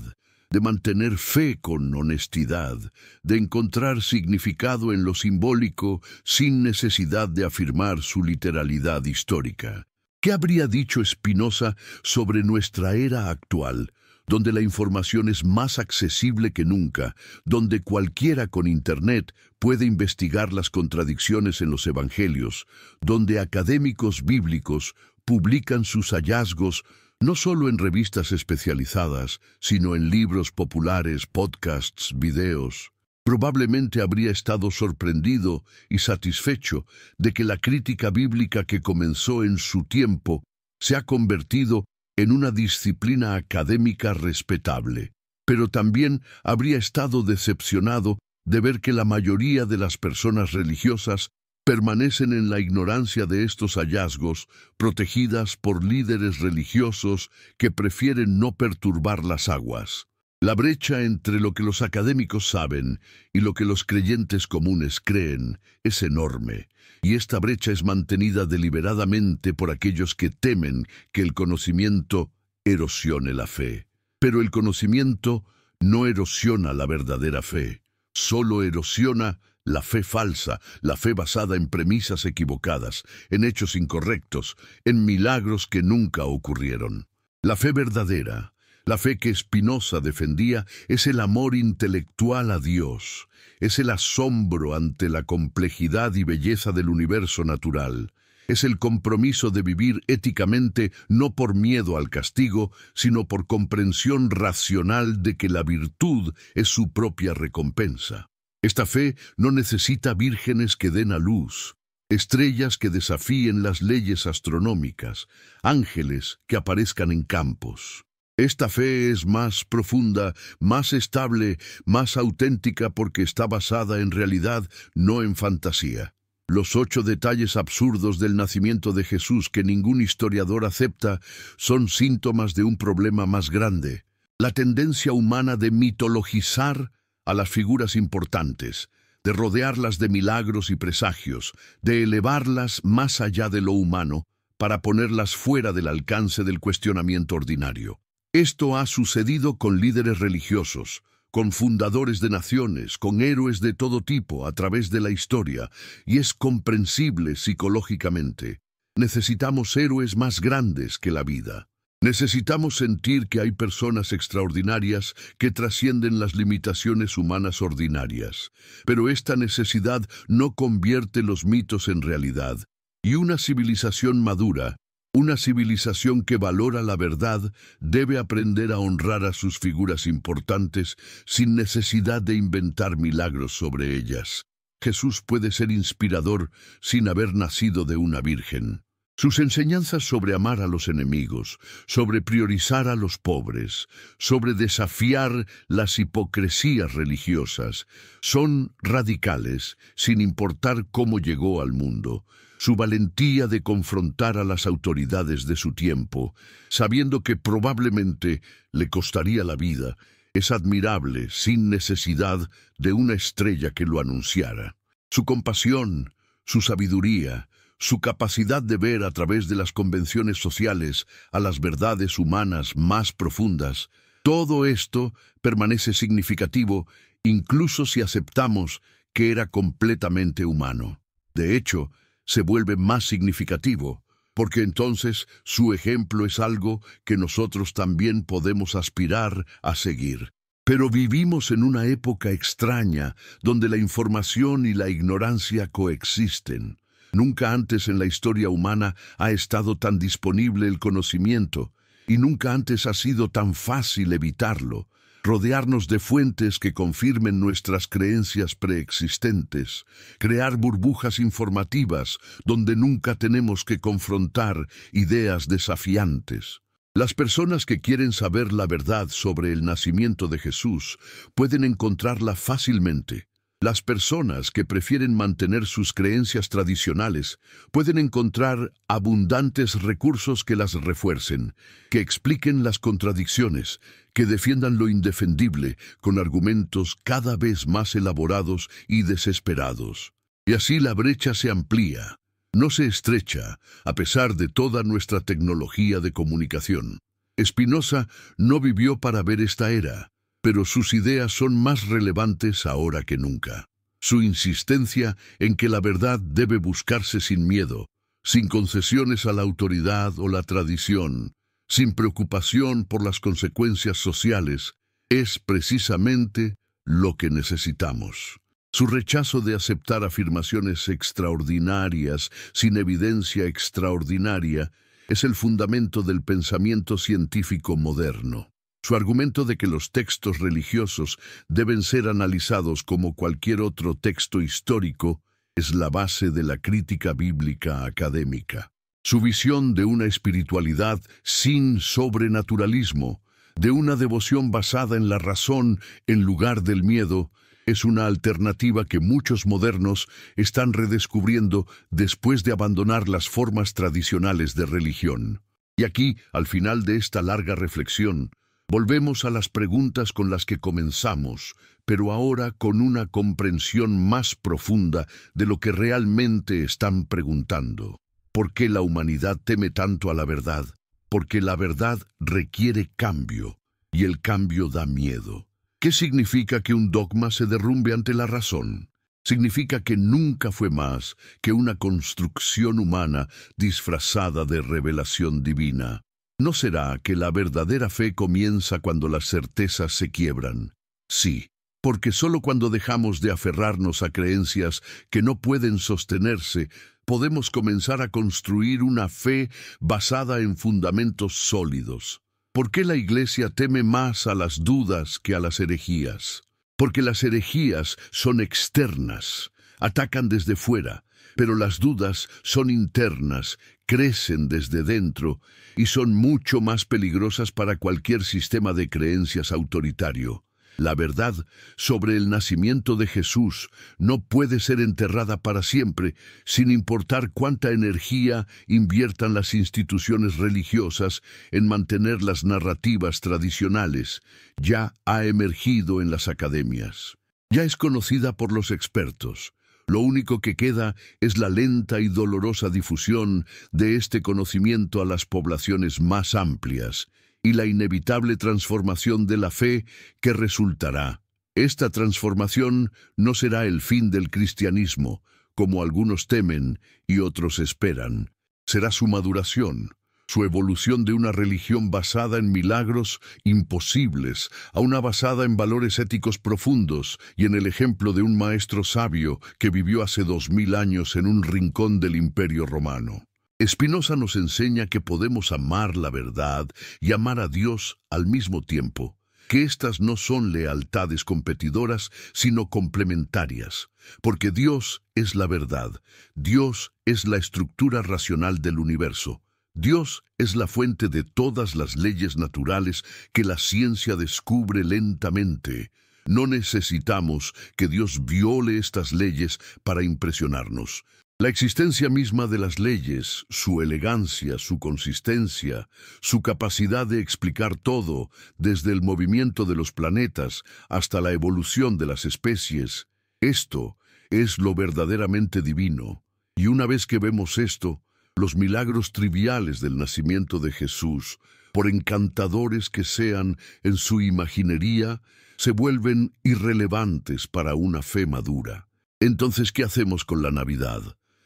de mantener fe con honestidad, de encontrar significado en lo simbólico sin necesidad de afirmar su literalidad histórica. ¿Qué habría dicho Spinoza sobre nuestra era actual, donde la información es más accesible que nunca, donde cualquiera con Internet puede investigar las contradicciones en los evangelios, donde académicos bíblicos publican sus hallazgos no solo en revistas especializadas, sino en libros populares, podcasts, videos? Probablemente habría estado sorprendido y satisfecho de que la crítica bíblica que comenzó en su tiempo se ha convertido en una disciplina académica respetable. Pero también habría estado decepcionado de ver que la mayoría de las personas religiosas permanecen en la ignorancia de estos hallazgos, protegidas por líderes religiosos que prefieren no perturbar las aguas. La brecha entre lo que los académicos saben y lo que los creyentes comunes creen es enorme, y esta brecha es mantenida deliberadamente por aquellos que temen que el conocimiento erosione la fe. Pero el conocimiento no erosiona la verdadera fe, solo erosiona la fe falsa, la fe basada en premisas equivocadas, en hechos incorrectos, en milagros que nunca ocurrieron. La fe verdadera, la fe que Spinoza defendía, es el amor intelectual a Dios, es el asombro ante la complejidad y belleza del universo natural, es el compromiso de vivir éticamente no por miedo al castigo, sino por comprensión racional de que la virtud es su propia recompensa. Esta fe no necesita vírgenes que den a luz, estrellas que desafíen las leyes astronómicas, ángeles que aparezcan en campos. Esta fe es más profunda, más estable, más auténtica porque está basada en realidad, no en fantasía. Los 8 detalles absurdos del nacimiento de Jesús que ningún historiador acepta son síntomas de un problema más grande: la tendencia humana de mitologizar a las figuras importantes, de rodearlas de milagros y presagios, de elevarlas más allá de lo humano para ponerlas fuera del alcance del cuestionamiento ordinario. Esto ha sucedido con líderes religiosos, con fundadores de naciones, con héroes de todo tipo a través de la historia, y es comprensible psicológicamente. Necesitamos héroes más grandes que la vida. Necesitamos sentir que hay personas extraordinarias que trascienden las limitaciones humanas ordinarias. Pero esta necesidad no convierte los mitos en realidad. Y una civilización madura, una civilización que valora la verdad, debe aprender a honrar a sus figuras importantes sin necesidad de inventar milagros sobre ellas. Jesús puede ser inspirador sin haber nacido de una virgen. Sus enseñanzas sobre amar a los enemigos, sobre priorizar a los pobres, sobre desafiar las hipocresías religiosas, son radicales, sin importar cómo llegó al mundo. Su valentía de confrontar a las autoridades de su tiempo, sabiendo que probablemente le costaría la vida, es admirable sin necesidad de una estrella que lo anunciara. Su compasión, su sabiduría, su capacidad de ver a través de las convenciones sociales a las verdades humanas más profundas, todo esto permanece significativo incluso si aceptamos que era completamente humano. De hecho, se vuelve más significativo, porque entonces su ejemplo es algo que nosotros también podemos aspirar a seguir. Pero vivimos en una época extraña, donde la información y la ignorancia coexisten. Nunca antes en la historia humana ha estado tan disponible el conocimiento, y nunca antes ha sido tan fácil evitarlo. Rodearnos de fuentes que confirmen nuestras creencias preexistentes, crear burbujas informativas donde nunca tenemos que confrontar ideas desafiantes. Las personas que quieren saber la verdad sobre el nacimiento de Jesús pueden encontrarla fácilmente. Las personas que prefieren mantener sus creencias tradicionales pueden encontrar abundantes recursos que las refuercen, que expliquen las contradicciones, que defiendan lo indefendible con argumentos cada vez más elaborados y desesperados. Y así la brecha se amplía, no se estrecha, a pesar de toda nuestra tecnología de comunicación. Spinoza no vivió para ver esta era, pero sus ideas son más relevantes ahora que nunca. Su insistencia en que la verdad debe buscarse sin miedo, sin concesiones a la autoridad o la tradición, sin preocupación por las consecuencias sociales, es precisamente lo que necesitamos. Su rechazo de aceptar afirmaciones extraordinarias sin evidencia extraordinaria es el fundamento del pensamiento científico moderno. Su argumento de que los textos religiosos deben ser analizados como cualquier otro texto histórico es la base de la crítica bíblica académica. Su visión de una espiritualidad sin sobrenaturalismo, de una devoción basada en la razón en lugar del miedo, es una alternativa que muchos modernos están redescubriendo después de abandonar las formas tradicionales de religión. Y aquí, al final de esta larga reflexión, volvemos a las preguntas con las que comenzamos, pero ahora con una comprensión más profunda de lo que realmente están preguntando. ¿Por qué la humanidad teme tanto a la verdad? Porque la verdad requiere cambio, y el cambio da miedo. ¿Qué significa que un dogma se derrumbe ante la razón? Significa que nunca fue más que una construcción humana disfrazada de revelación divina. ¿No será que la verdadera fe comienza cuando las certezas se quiebran? Sí, porque solo cuando dejamos de aferrarnos a creencias que no pueden sostenerse, podemos comenzar a construir una fe basada en fundamentos sólidos. ¿Por qué la Iglesia teme más a las dudas que a las herejías? Porque las herejías son externas, atacan desde fuera, pero las dudas son internas, crecen desde dentro y son mucho más peligrosas para cualquier sistema de creencias autoritario. La verdad sobre el nacimiento de Jesús no puede ser enterrada para siempre, sin importar cuánta energía inviertan las instituciones religiosas en mantener las narrativas tradicionales. Ya ha emergido en las academias. Ya es conocida por los expertos. Lo único que queda es la lenta y dolorosa difusión de este conocimiento a las poblaciones más amplias y la inevitable transformación de la fe que resultará. Esta transformación no será el fin del cristianismo, como algunos temen y otros esperan. Será su maduración, su evolución de una religión basada en milagros imposibles a una basada en valores éticos profundos y en el ejemplo de un maestro sabio que vivió hace 2000 años en un rincón del Imperio Romano. Spinoza nos enseña que podemos amar la verdad y amar a Dios al mismo tiempo, que éstas no son lealtades competidoras, sino complementarias, porque Dios es la verdad, Dios es la estructura racional del universo, Dios es la fuente de todas las leyes naturales que la ciencia descubre lentamente. No necesitamos que Dios viole estas leyes para impresionarnos. La existencia misma de las leyes, su elegancia, su consistencia, su capacidad de explicar todo, desde el movimiento de los planetas hasta la evolución de las especies, esto es lo verdaderamente divino. Y una vez que vemos esto, los milagros triviales del nacimiento de Jesús, por encantadores que sean en su imaginería, se vuelven irrelevantes para una fe madura. Entonces, ¿qué hacemos con la Navidad?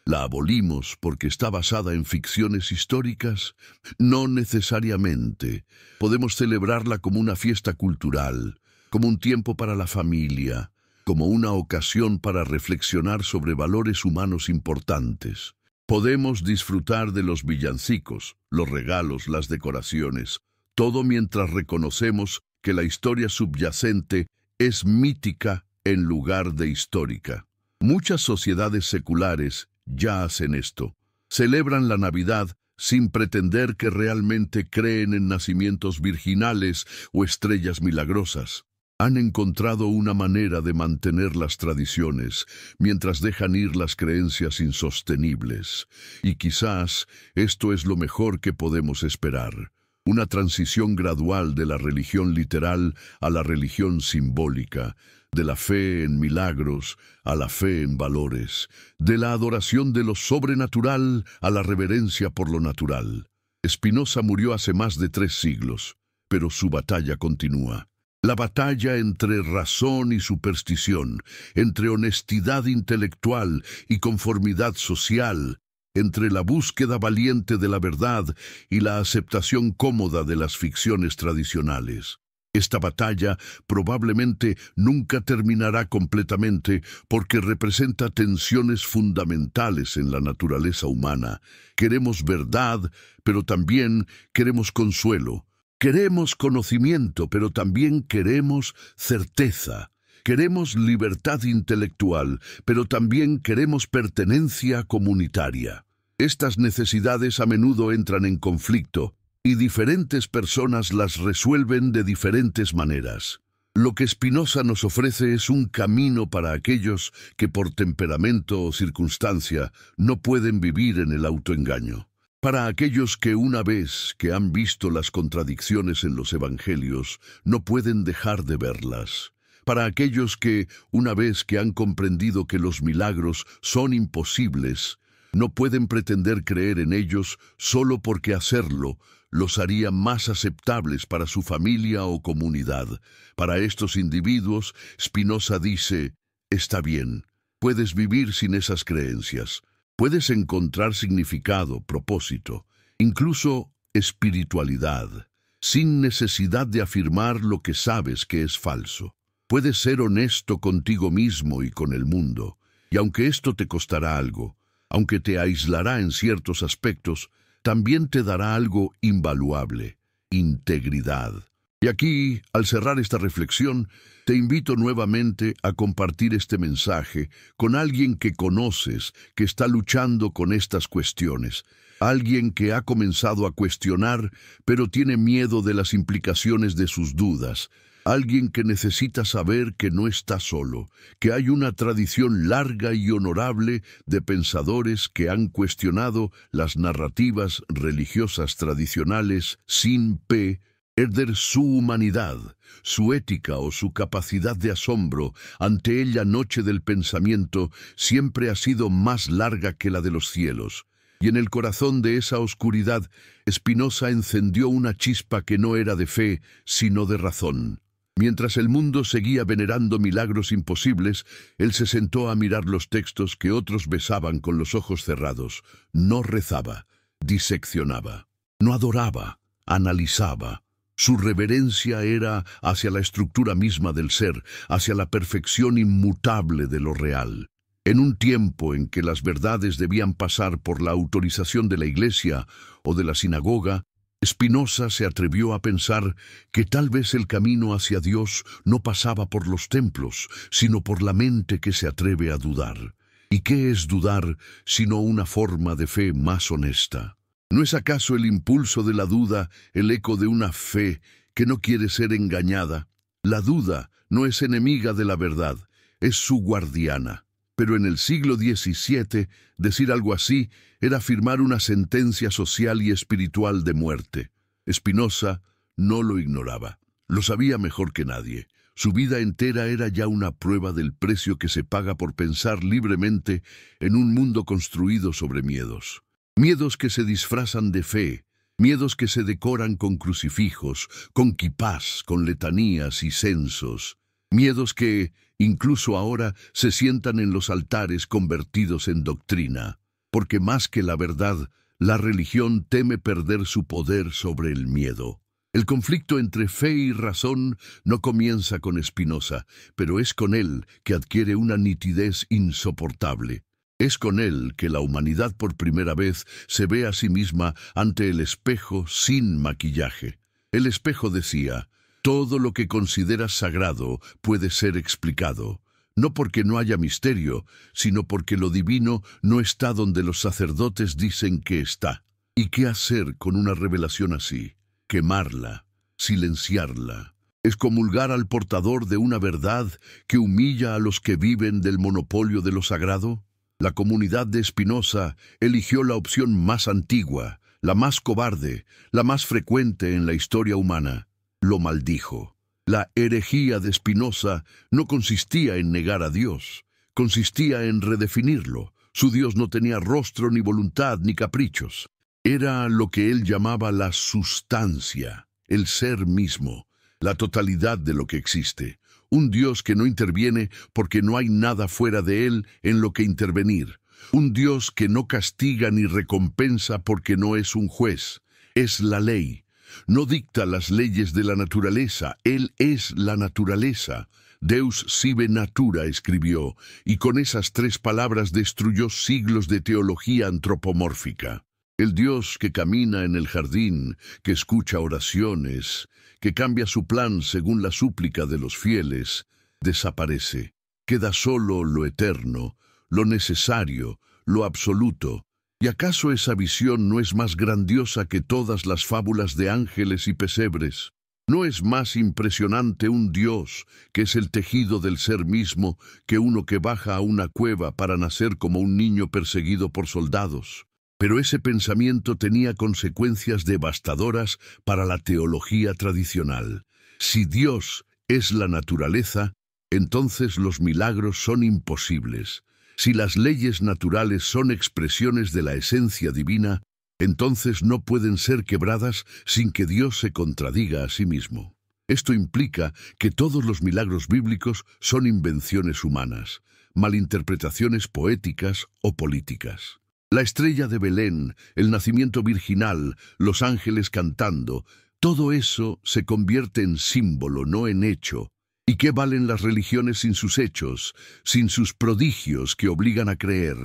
¿La abolimos porque está basada en ficciones históricas? No necesariamente. Podemos celebrarla como una fiesta cultural, como un tiempo para la familia, como una ocasión para reflexionar sobre valores humanos importantes. Podemos disfrutar de los villancicos, los regalos, las decoraciones, todo mientras reconocemos que la historia subyacente es mítica en lugar de histórica. Muchas sociedades seculares ya hacen esto. Celebran la Navidad sin pretender que realmente creen en nacimientos virginales o estrellas milagrosas. Han encontrado una manera de mantener las tradiciones mientras dejan ir las creencias insostenibles. Y quizás esto es lo mejor que podemos esperar. Una transición gradual de la religión literal a la religión simbólica, de la fe en milagros a la fe en valores, de la adoración de lo sobrenatural a la reverencia por lo natural. Spinoza murió hace más de 3 siglos, pero su batalla continúa. La batalla entre razón y superstición, entre honestidad intelectual y conformidad social, entre la búsqueda valiente de la verdad y la aceptación cómoda de las ficciones tradicionales. Esta batalla probablemente nunca terminará completamente porque representa tensiones fundamentales en la naturaleza humana. Queremos verdad, pero también queremos consuelo. Queremos conocimiento, pero también queremos certeza. Queremos libertad intelectual, pero también queremos pertenencia comunitaria. Estas necesidades a menudo entran en conflicto, y diferentes personas las resuelven de diferentes maneras. Lo que Spinoza nos ofrece es un camino para aquellos que por temperamento o circunstancia no pueden vivir en el autoengaño. Para aquellos que una vez que han visto las contradicciones en los evangelios, no pueden dejar de verlas. Para aquellos que, una vez que han comprendido que los milagros son imposibles, no pueden pretender creer en ellos solo porque hacerlo los haría más aceptables para su familia o comunidad. Para estos individuos, Spinoza dice, está bien, puedes vivir sin esas creencias. Puedes encontrar significado, propósito, incluso espiritualidad, sin necesidad de afirmar lo que sabes que es falso. Puedes ser honesto contigo mismo y con el mundo, y aunque esto te costará algo, aunque te aislará en ciertos aspectos, también te dará algo invaluable, integridad. Y aquí, al cerrar esta reflexión, te invito nuevamente a compartir este mensaje con alguien que conoces, que está luchando con estas cuestiones. Alguien que ha comenzado a cuestionar, pero tiene miedo de las implicaciones de sus dudas. Alguien que necesita saber que no está solo, que hay una tradición larga y honorable de pensadores que han cuestionado las narrativas religiosas tradicionales sin perder su humanidad, su ética o su capacidad de asombro. Ante él la noche del pensamiento siempre ha sido más larga que la de los cielos. Y en el corazón de esa oscuridad, Spinoza encendió una chispa que no era de fe, sino de razón. Mientras el mundo seguía venerando milagros imposibles, él se sentó a mirar los textos que otros besaban con los ojos cerrados. No rezaba, diseccionaba, no adoraba, analizaba. Su reverencia era hacia la estructura misma del ser, hacia la perfección inmutable de lo real. En un tiempo en que las verdades debían pasar por la autorización de la iglesia o de la sinagoga, Spinoza se atrevió a pensar que tal vez el camino hacia Dios no pasaba por los templos, sino por la mente que se atreve a dudar. ¿Y qué es dudar sino una forma de fe más honesta? ¿No es acaso el impulso de la duda el eco de una fe que no quiere ser engañada? La duda no es enemiga de la verdad, es su guardiana. Pero en el siglo XVII, decir algo así era firmar una sentencia social y espiritual de muerte. Spinoza no lo ignoraba. Lo sabía mejor que nadie. Su vida entera era ya una prueba del precio que se paga por pensar libremente en un mundo construido sobre miedos. Miedos que se disfrazan de fe, miedos que se decoran con crucifijos, con quipás, con letanías y censos. Miedos que, incluso ahora, se sientan en los altares convertidos en doctrina. Porque más que la verdad, la religión teme perder su poder sobre el miedo. El conflicto entre fe y razón no comienza con Spinoza, pero es con él que adquiere una nitidez insoportable. Es con él que la humanidad por primera vez se ve a sí misma ante el espejo sin maquillaje. El espejo decía: todo lo que consideras sagrado puede ser explicado, no porque no haya misterio, sino porque lo divino no está donde los sacerdotes dicen que está. ¿Y qué hacer con una revelación así? Quemarla, silenciarla. Excomulgar al portador de una verdad que humilla a los que viven del monopolio de lo sagrado. La comunidad de Spinoza eligió la opción más antigua, la más cobarde, la más frecuente en la historia humana. Lo maldijo. La herejía de Spinoza no consistía en negar a Dios, consistía en redefinirlo. Su Dios no tenía rostro, ni voluntad, ni caprichos. Era lo que él llamaba la sustancia, el ser mismo, la totalidad de lo que existe. Un Dios que no interviene porque no hay nada fuera de él en lo que intervenir. Un Dios que no castiga ni recompensa porque no es un juez, es la ley. No dicta las leyes de la naturaleza, él es la naturaleza. Deus sive natura escribió, y con esas 3 palabras destruyó siglos de teología antropomórfica. El Dios que camina en el jardín, que escucha oraciones, que cambia su plan según la súplica de los fieles, desaparece. Queda solo lo eterno, lo necesario, lo absoluto. ¿Y acaso esa visión no es más grandiosa que todas las fábulas de ángeles y pesebres? ¿No es más impresionante un Dios, que es el tejido del ser mismo, que uno que baja a una cueva para nacer como un niño perseguido por soldados? Pero ese pensamiento tenía consecuencias devastadoras para la teología tradicional. Si Dios es la naturaleza, entonces los milagros son imposibles. Si las leyes naturales son expresiones de la esencia divina, entonces no pueden ser quebradas sin que Dios se contradiga a sí mismo. Esto implica que todos los milagros bíblicos son invenciones humanas, malinterpretaciones poéticas o políticas. La estrella de Belén, el nacimiento virginal, los ángeles cantando, todo eso se convierte en símbolo, no en hecho. ¿Y qué valen las religiones sin sus hechos, sin sus prodigios que obligan a creer?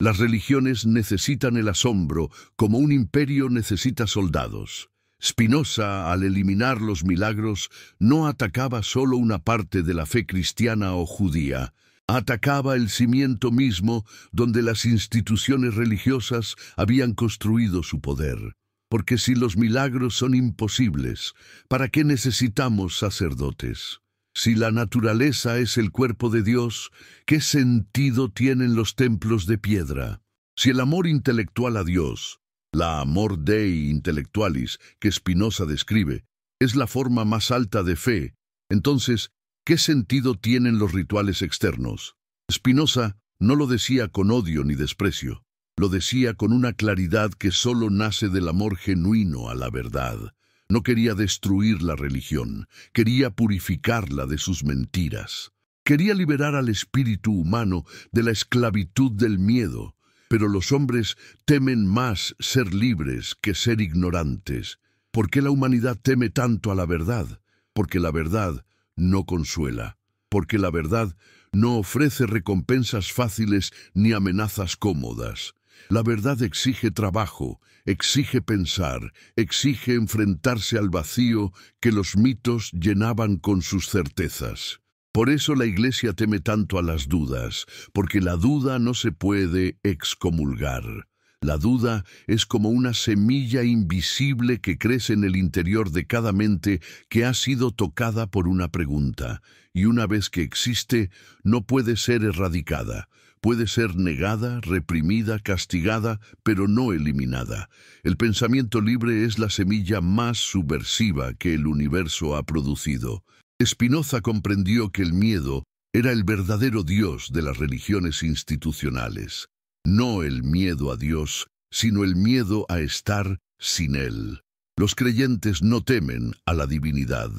Las religiones necesitan el asombro, como un imperio necesita soldados. Spinoza, al eliminar los milagros, no atacaba solo una parte de la fe cristiana o judía. Atacaba el cimiento mismo donde las instituciones religiosas habían construido su poder. Porque si los milagros son imposibles, ¿para qué necesitamos sacerdotes? Si la naturaleza es el cuerpo de Dios, ¿qué sentido tienen los templos de piedra? Si el amor intelectual a Dios, la amor Dei intellectualis que Spinoza describe, es la forma más alta de fe, entonces, ¿qué sentido tienen los rituales externos? Spinoza no lo decía con odio ni desprecio, lo decía con una claridad que solo nace del amor genuino a la verdad. No quería destruir la religión, quería purificarla de sus mentiras. Quería liberar al espíritu humano de la esclavitud del miedo, pero los hombres temen más ser libres que ser ignorantes. ¿Por qué la humanidad teme tanto a la verdad? Porque la verdad no consuela, porque la verdad no ofrece recompensas fáciles ni amenazas cómodas. La verdad exige trabajo, exige pensar, exige enfrentarse al vacío que los mitos llenaban con sus certezas. Por eso la Iglesia teme tanto a las dudas, porque la duda no se puede excomulgar. La duda es como una semilla invisible que crece en el interior de cada mente que ha sido tocada por una pregunta, y una vez que existe, no puede ser erradicada. Puede ser negada, reprimida, castigada, pero no eliminada. El pensamiento libre es la semilla más subversiva que el universo ha producido. Spinoza comprendió que el miedo era el verdadero Dios de las religiones institucionales. No el miedo a Dios, sino el miedo a estar sin Él. Los creyentes no temen a la divinidad,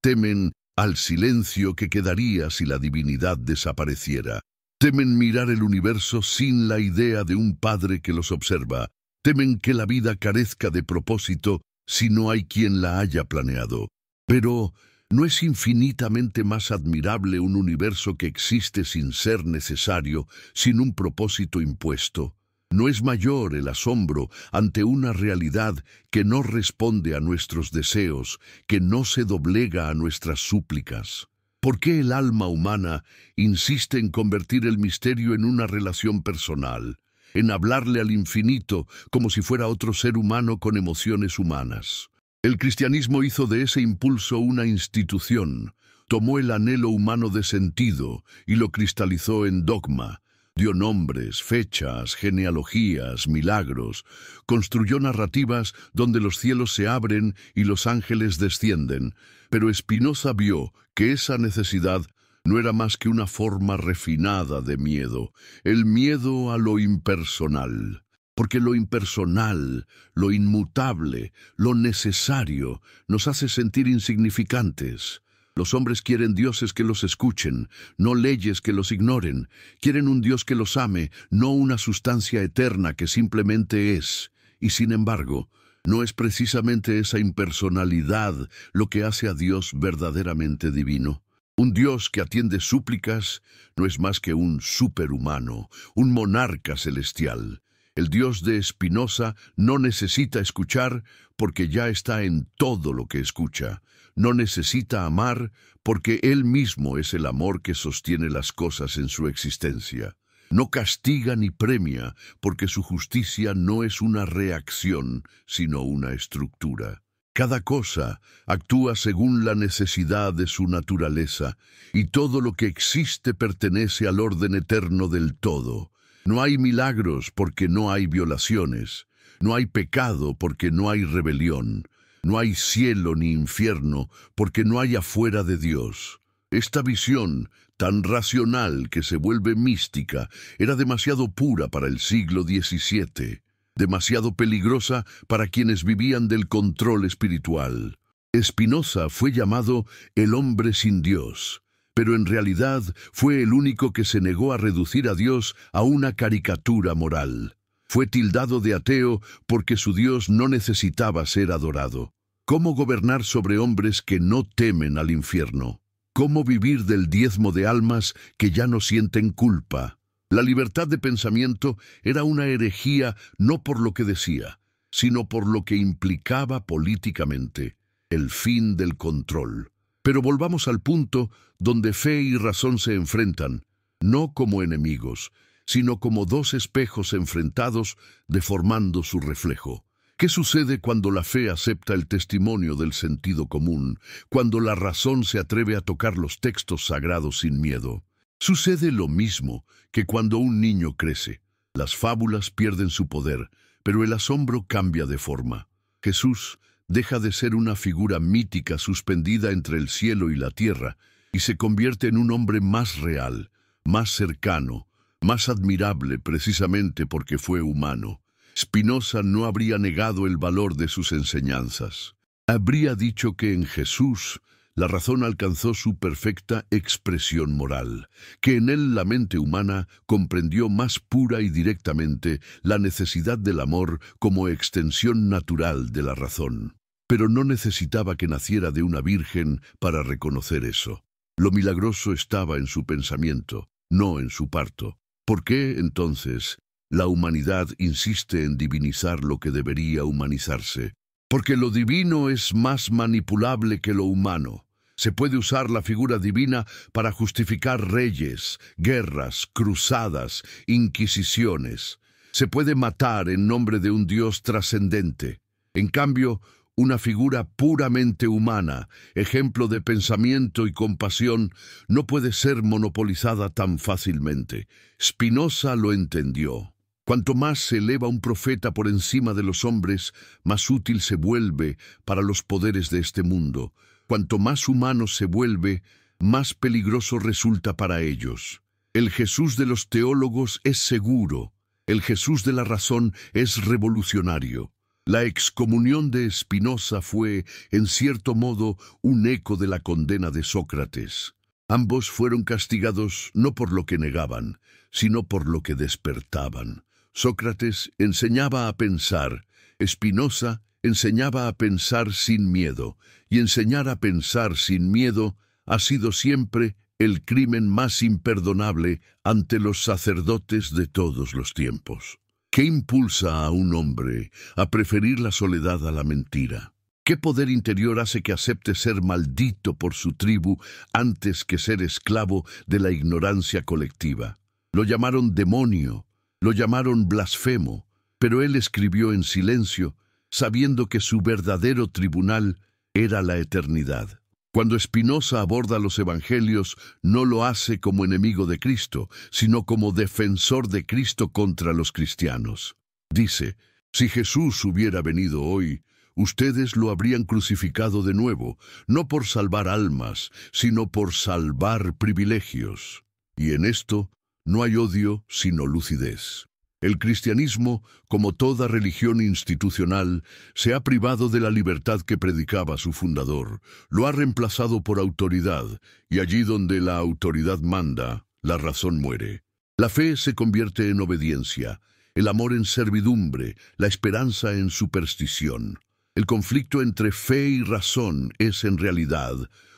temen al silencio que quedaría si la divinidad desapareciera. Temen mirar el universo sin la idea de un Padre que los observa. Temen que la vida carezca de propósito si no hay quien la haya planeado. Pero ¿no es infinitamente más admirable un universo que existe sin ser necesario, sin un propósito impuesto? ¿No es mayor el asombro ante una realidad que no responde a nuestros deseos, que no se doblega a nuestras súplicas? ¿Por qué el alma humana insiste en convertir el misterio en una relación personal, en hablarle al infinito como si fuera otro ser humano con emociones humanas? El cristianismo hizo de ese impulso una institución, tomó el anhelo humano de sentido y lo cristalizó en dogma, dio nombres, fechas, genealogías, milagros, construyó narrativas donde los cielos se abren y los ángeles descienden, pero Spinoza vio que esa necesidad no era más que una forma refinada de miedo, el miedo a lo impersonal. Porque lo impersonal, lo inmutable, lo necesario, nos hace sentir insignificantes. Los hombres quieren dioses que los escuchen, no leyes que los ignoren. Quieren un Dios que los ame, no una sustancia eterna que simplemente es. Y sin embargo, no es precisamente esa impersonalidad lo que hace a Dios verdaderamente divino. Un Dios que atiende súplicas no es más que un superhumano, un monarca celestial. El Dios de Spinoza no necesita escuchar porque ya está en todo lo que escucha. No necesita amar porque Él mismo es el amor que sostiene las cosas en su existencia. No castiga ni premia porque su justicia no es una reacción, sino una estructura. Cada cosa actúa según la necesidad de su naturaleza, y todo lo que existe pertenece al orden eterno del todo. No hay milagros porque no hay violaciones, no hay pecado porque no hay rebelión, no hay cielo ni infierno porque no hay afuera de Dios. Esta visión, tan racional que se vuelve mística, era demasiado pura para el siglo XVII, demasiado peligrosa para quienes vivían del control espiritual. Spinoza fue llamado el hombre sin Dios, pero en realidad fue el único que se negó a reducir a Dios a una caricatura moral. Fue tildado de ateo porque su Dios no necesitaba ser adorado. ¿Cómo gobernar sobre hombres que no temen al infierno? ¿Cómo vivir del diezmo de almas que ya no sienten culpa? La libertad de pensamiento era una herejía no por lo que decía, sino por lo que implicaba políticamente, el fin del control. Pero volvamos al punto donde fe y razón se enfrentan, no como enemigos, sino como dos espejos enfrentados deformando su reflejo. ¿Qué sucede cuando la fe acepta el testimonio del sentido común, cuando la razón se atreve a tocar los textos sagrados sin miedo? Sucede lo mismo que cuando un niño crece. Las fábulas pierden su poder, pero el asombro cambia de forma. Jesús deja de ser una figura mítica suspendida entre el cielo y la tierra y se convierte en un hombre más real, más cercano, más admirable precisamente porque fue humano. Spinoza no habría negado el valor de sus enseñanzas. Habría dicho que en Jesús la razón alcanzó su perfecta expresión moral, que en él la mente humana comprendió más pura y directamente la necesidad del amor como extensión natural de la razón. Pero no necesitaba que naciera de una virgen para reconocer eso. Lo milagroso estaba en su pensamiento, no en su parto. ¿Por qué, entonces, La humanidad insiste en divinizar lo que debería humanizarse, porque lo divino es más manipulable que lo humano. Se puede usar la figura divina para justificar reyes, guerras, cruzadas, inquisiciones. Se puede matar en nombre de un Dios trascendente. En cambio, una figura puramente humana, ejemplo de pensamiento y compasión, no puede ser monopolizada tan fácilmente. Spinoza lo entendió. Cuanto más se eleva un profeta por encima de los hombres, más útil se vuelve para los poderes de este mundo. Cuanto más humano se vuelve, más peligroso resulta para ellos. El Jesús de los teólogos es seguro. El Jesús de la razón es revolucionario. La excomunión de Spinoza fue, en cierto modo, un eco de la condena de Sócrates. Ambos fueron castigados no por lo que negaban, sino por lo que despertaban. Sócrates enseñaba a pensar, Spinoza enseñaba a pensar sin miedo, y enseñar a pensar sin miedo ha sido siempre el crimen más imperdonable ante los sacerdotes de todos los tiempos. ¿Qué impulsa a un hombre a preferir la soledad a la mentira? ¿Qué poder interior hace que acepte ser maldito por su tribu antes que ser esclavo de la ignorancia colectiva? Lo llamaron demonio, lo llamaron blasfemo, pero él escribió en silencio, sabiendo que su verdadero tribunal era la eternidad. Cuando Spinoza aborda los evangelios, no lo hace como enemigo de Cristo, sino como defensor de Cristo contra los cristianos. Dice, si Jesús hubiera venido hoy, ustedes lo habrían crucificado de nuevo, no por salvar almas, sino por salvar privilegios. Y en esto no hay odio, sino lucidez. El cristianismo, como toda religión institucional, se ha privado de la libertad que predicaba su fundador. Lo ha reemplazado por autoridad, y allí donde la autoridad manda, la razón muere. La fe se convierte en obediencia, el amor en servidumbre, la esperanza en superstición. El conflicto entre fe y razón es, en realidad,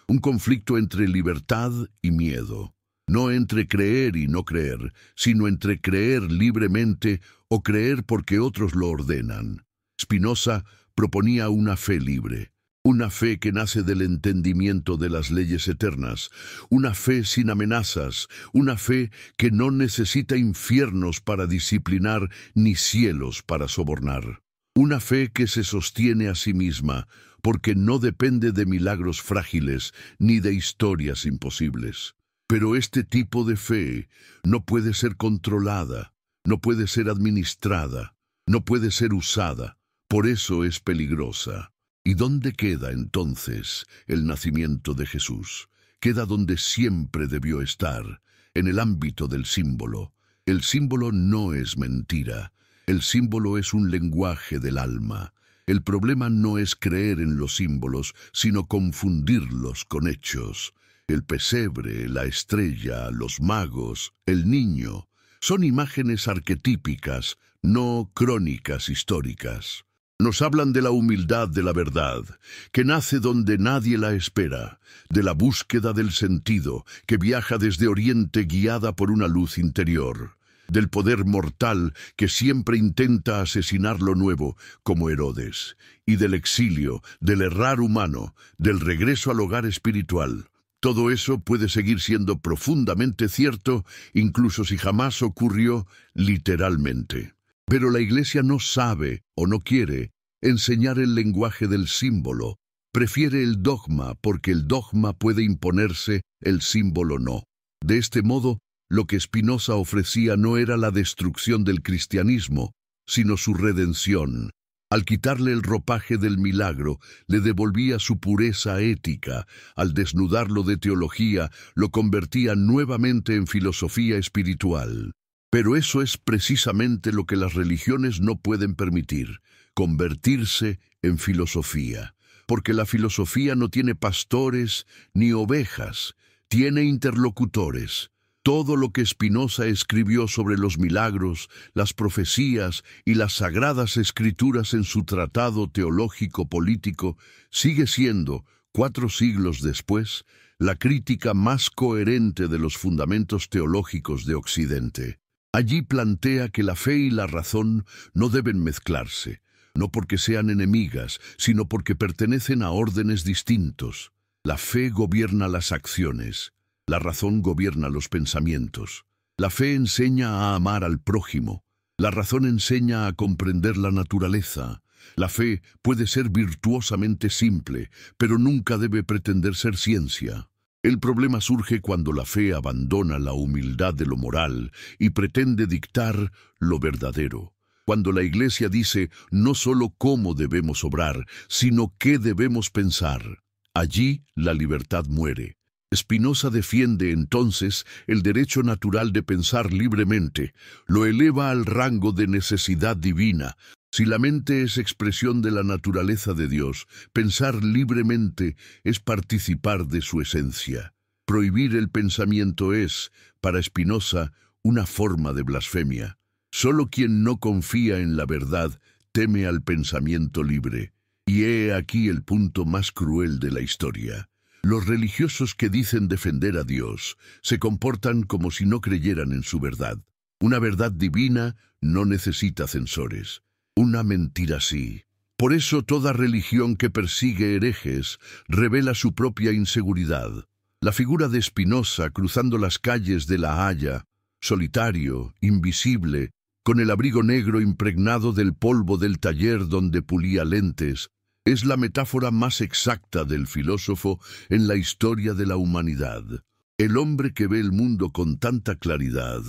un conflicto entre libertad y miedo. No entre creer y no creer, sino entre creer libremente o creer porque otros lo ordenan. Spinoza proponía una fe libre, una fe que nace del entendimiento de las leyes eternas, una fe sin amenazas, una fe que no necesita infiernos para disciplinar ni cielos para sobornar. Una fe que se sostiene a sí misma, porque no depende de milagros frágiles ni de historias imposibles. Pero este tipo de fe no puede ser controlada, no puede ser administrada, no puede ser usada, por eso es peligrosa. ¿Y dónde queda entonces el nacimiento de Jesús? Queda donde siempre debió estar, en el ámbito del símbolo. El símbolo no es mentira, el símbolo es un lenguaje del alma. El problema no es creer en los símbolos, sino confundirlos con hechos. El pesebre, la estrella, los magos, el niño, son imágenes arquetípicas, no crónicas históricas. Nos hablan de la humildad de la verdad, que nace donde nadie la espera, de la búsqueda del sentido, que viaja desde Oriente guiada por una luz interior, del poder mortal que siempre intenta asesinar lo nuevo, como Herodes, y del exilio, del errar humano, del regreso al hogar espiritual. Todo eso puede seguir siendo profundamente cierto, incluso si jamás ocurrió literalmente. Pero la Iglesia no sabe, o no quiere, enseñar el lenguaje del símbolo. Prefiere el dogma, porque el dogma puede imponerse, el símbolo no. De este modo, lo que Spinoza ofrecía no era la destrucción del cristianismo, sino su redención. Al quitarle el ropaje del milagro, le devolvía su pureza ética. Al desnudarlo de teología, lo convertía nuevamente en filosofía espiritual. Pero eso es precisamente lo que las religiones no pueden permitir, convertirse en filosofía. Porque la filosofía no tiene pastores ni ovejas, tiene interlocutores. Todo lo que Spinoza escribió sobre los milagros, las profecías y las sagradas escrituras en su tratado teológico-político sigue siendo, 4 siglos después, la crítica más coherente de los fundamentos teológicos de Occidente. Allí plantea que la fe y la razón no deben mezclarse, no porque sean enemigas, sino porque pertenecen a órdenes distintos. La fe gobierna las acciones, la razón gobierna los pensamientos. La fe enseña a amar al prójimo, la razón enseña a comprender la naturaleza. La fe puede ser virtuosamente simple, pero nunca debe pretender ser ciencia. El problema surge cuando la fe abandona la humildad de lo moral y pretende dictar lo verdadero. Cuando la Iglesia dice no solo cómo debemos obrar, sino qué debemos pensar. Allí la libertad muere. Spinoza defiende entonces el derecho natural de pensar libremente, lo eleva al rango de necesidad divina. Si la mente es expresión de la naturaleza de Dios, pensar libremente es participar de su esencia. Prohibir el pensamiento es, para Spinoza, una forma de blasfemia. Solo quien no confía en la verdad teme al pensamiento libre. Y he aquí el punto más cruel de la historia. Los religiosos que dicen defender a Dios se comportan como si no creyeran en su verdad. Una verdad divina no necesita censores. Una mentira sí. Por eso toda religión que persigue herejes revela su propia inseguridad. La figura de Spinoza cruzando las calles de La Haya, solitario, invisible, con el abrigo negro impregnado del polvo del taller donde pulía lentes, es la metáfora más exacta del filósofo en la historia de la humanidad. El hombre que ve el mundo con tanta claridad,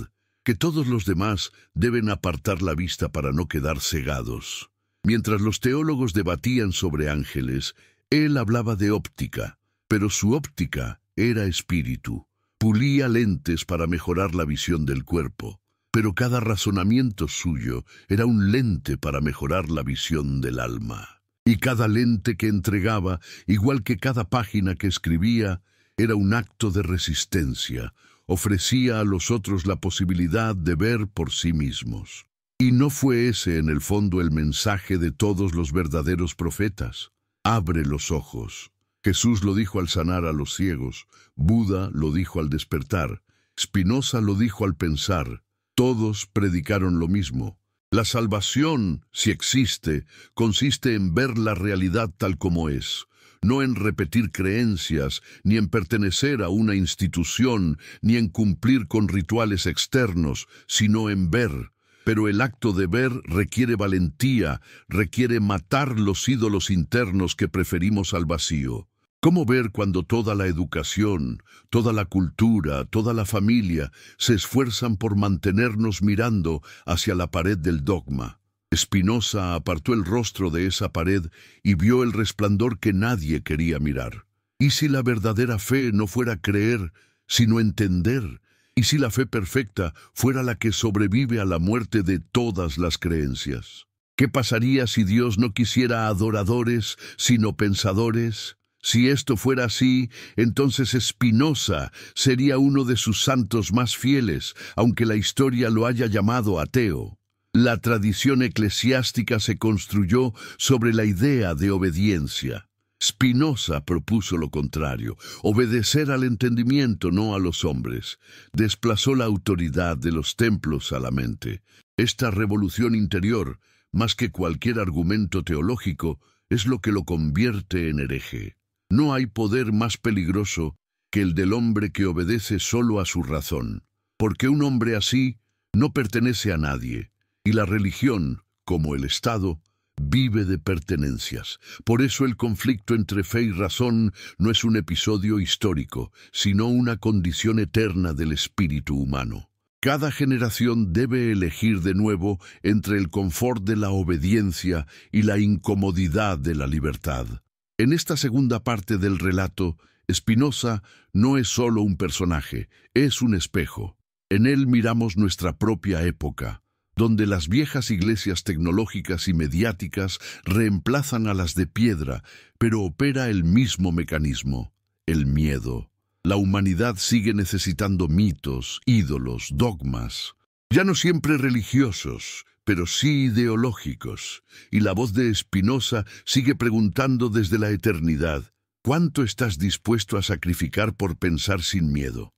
que todos los demás deben apartar la vista para no quedar cegados. Mientras los teólogos debatían sobre ángeles, él hablaba de óptica, pero su óptica era espíritu. Pulía lentes para mejorar la visión del cuerpo, pero cada razonamiento suyo era un lente para mejorar la visión del alma. Y cada lente que entregaba, igual que cada página que escribía, era un acto de resistencia. Ofrecía a los otros la posibilidad de ver por sí mismos. Y no fue ese, en el fondo, el mensaje de todos los verdaderos profetas. Abre los ojos. Jesús lo dijo al sanar a los ciegos. Buda lo dijo al despertar. Spinoza lo dijo al pensar. Todos predicaron lo mismo. La salvación, si existe, consiste en ver la realidad tal como es, no en repetir creencias, ni en pertenecer a una institución, ni en cumplir con rituales externos, sino en ver. Pero el acto de ver requiere valentía, requiere matar los ídolos internos que preferimos al vacío. ¿Cómo ver cuando toda la educación, toda la cultura, toda la familia se esfuerzan por mantenernos mirando hacia la pared del dogma? Spinoza apartó el rostro de esa pared y vio el resplandor que nadie quería mirar. ¿Y si la verdadera fe no fuera creer, sino entender? ¿Y si la fe perfecta fuera la que sobrevive a la muerte de todas las creencias? ¿Qué pasaría si Dios no quisiera adoradores, sino pensadores? Si esto fuera así, entonces Spinoza sería uno de sus santos más fieles, aunque la historia lo haya llamado ateo. La tradición eclesiástica se construyó sobre la idea de obediencia. Spinoza propuso lo contrario, obedecer al entendimiento, no a los hombres. Desplazó la autoridad de los templos a la mente. Esta revolución interior, más que cualquier argumento teológico, es lo que lo convierte en hereje. No hay poder más peligroso que el del hombre que obedece solo a su razón, porque un hombre así no pertenece a nadie, y la religión, como el Estado, vive de pertenencias. Por eso el conflicto entre fe y razón no es un episodio histórico, sino una condición eterna del espíritu humano. Cada generación debe elegir de nuevo entre el confort de la obediencia y la incomodidad de la libertad. En esta segunda parte del relato, Spinoza no es solo un personaje, es un espejo. En él miramos nuestra propia época, donde las viejas iglesias tecnológicas y mediáticas reemplazan a las de piedra, pero opera el mismo mecanismo, el miedo. La humanidad sigue necesitando mitos, ídolos, dogmas, ya no siempre religiosos, pero sí ideológicos, y la voz de Spinoza sigue preguntando desde la eternidad, ¿cuánto estás dispuesto a sacrificar por pensar sin miedo?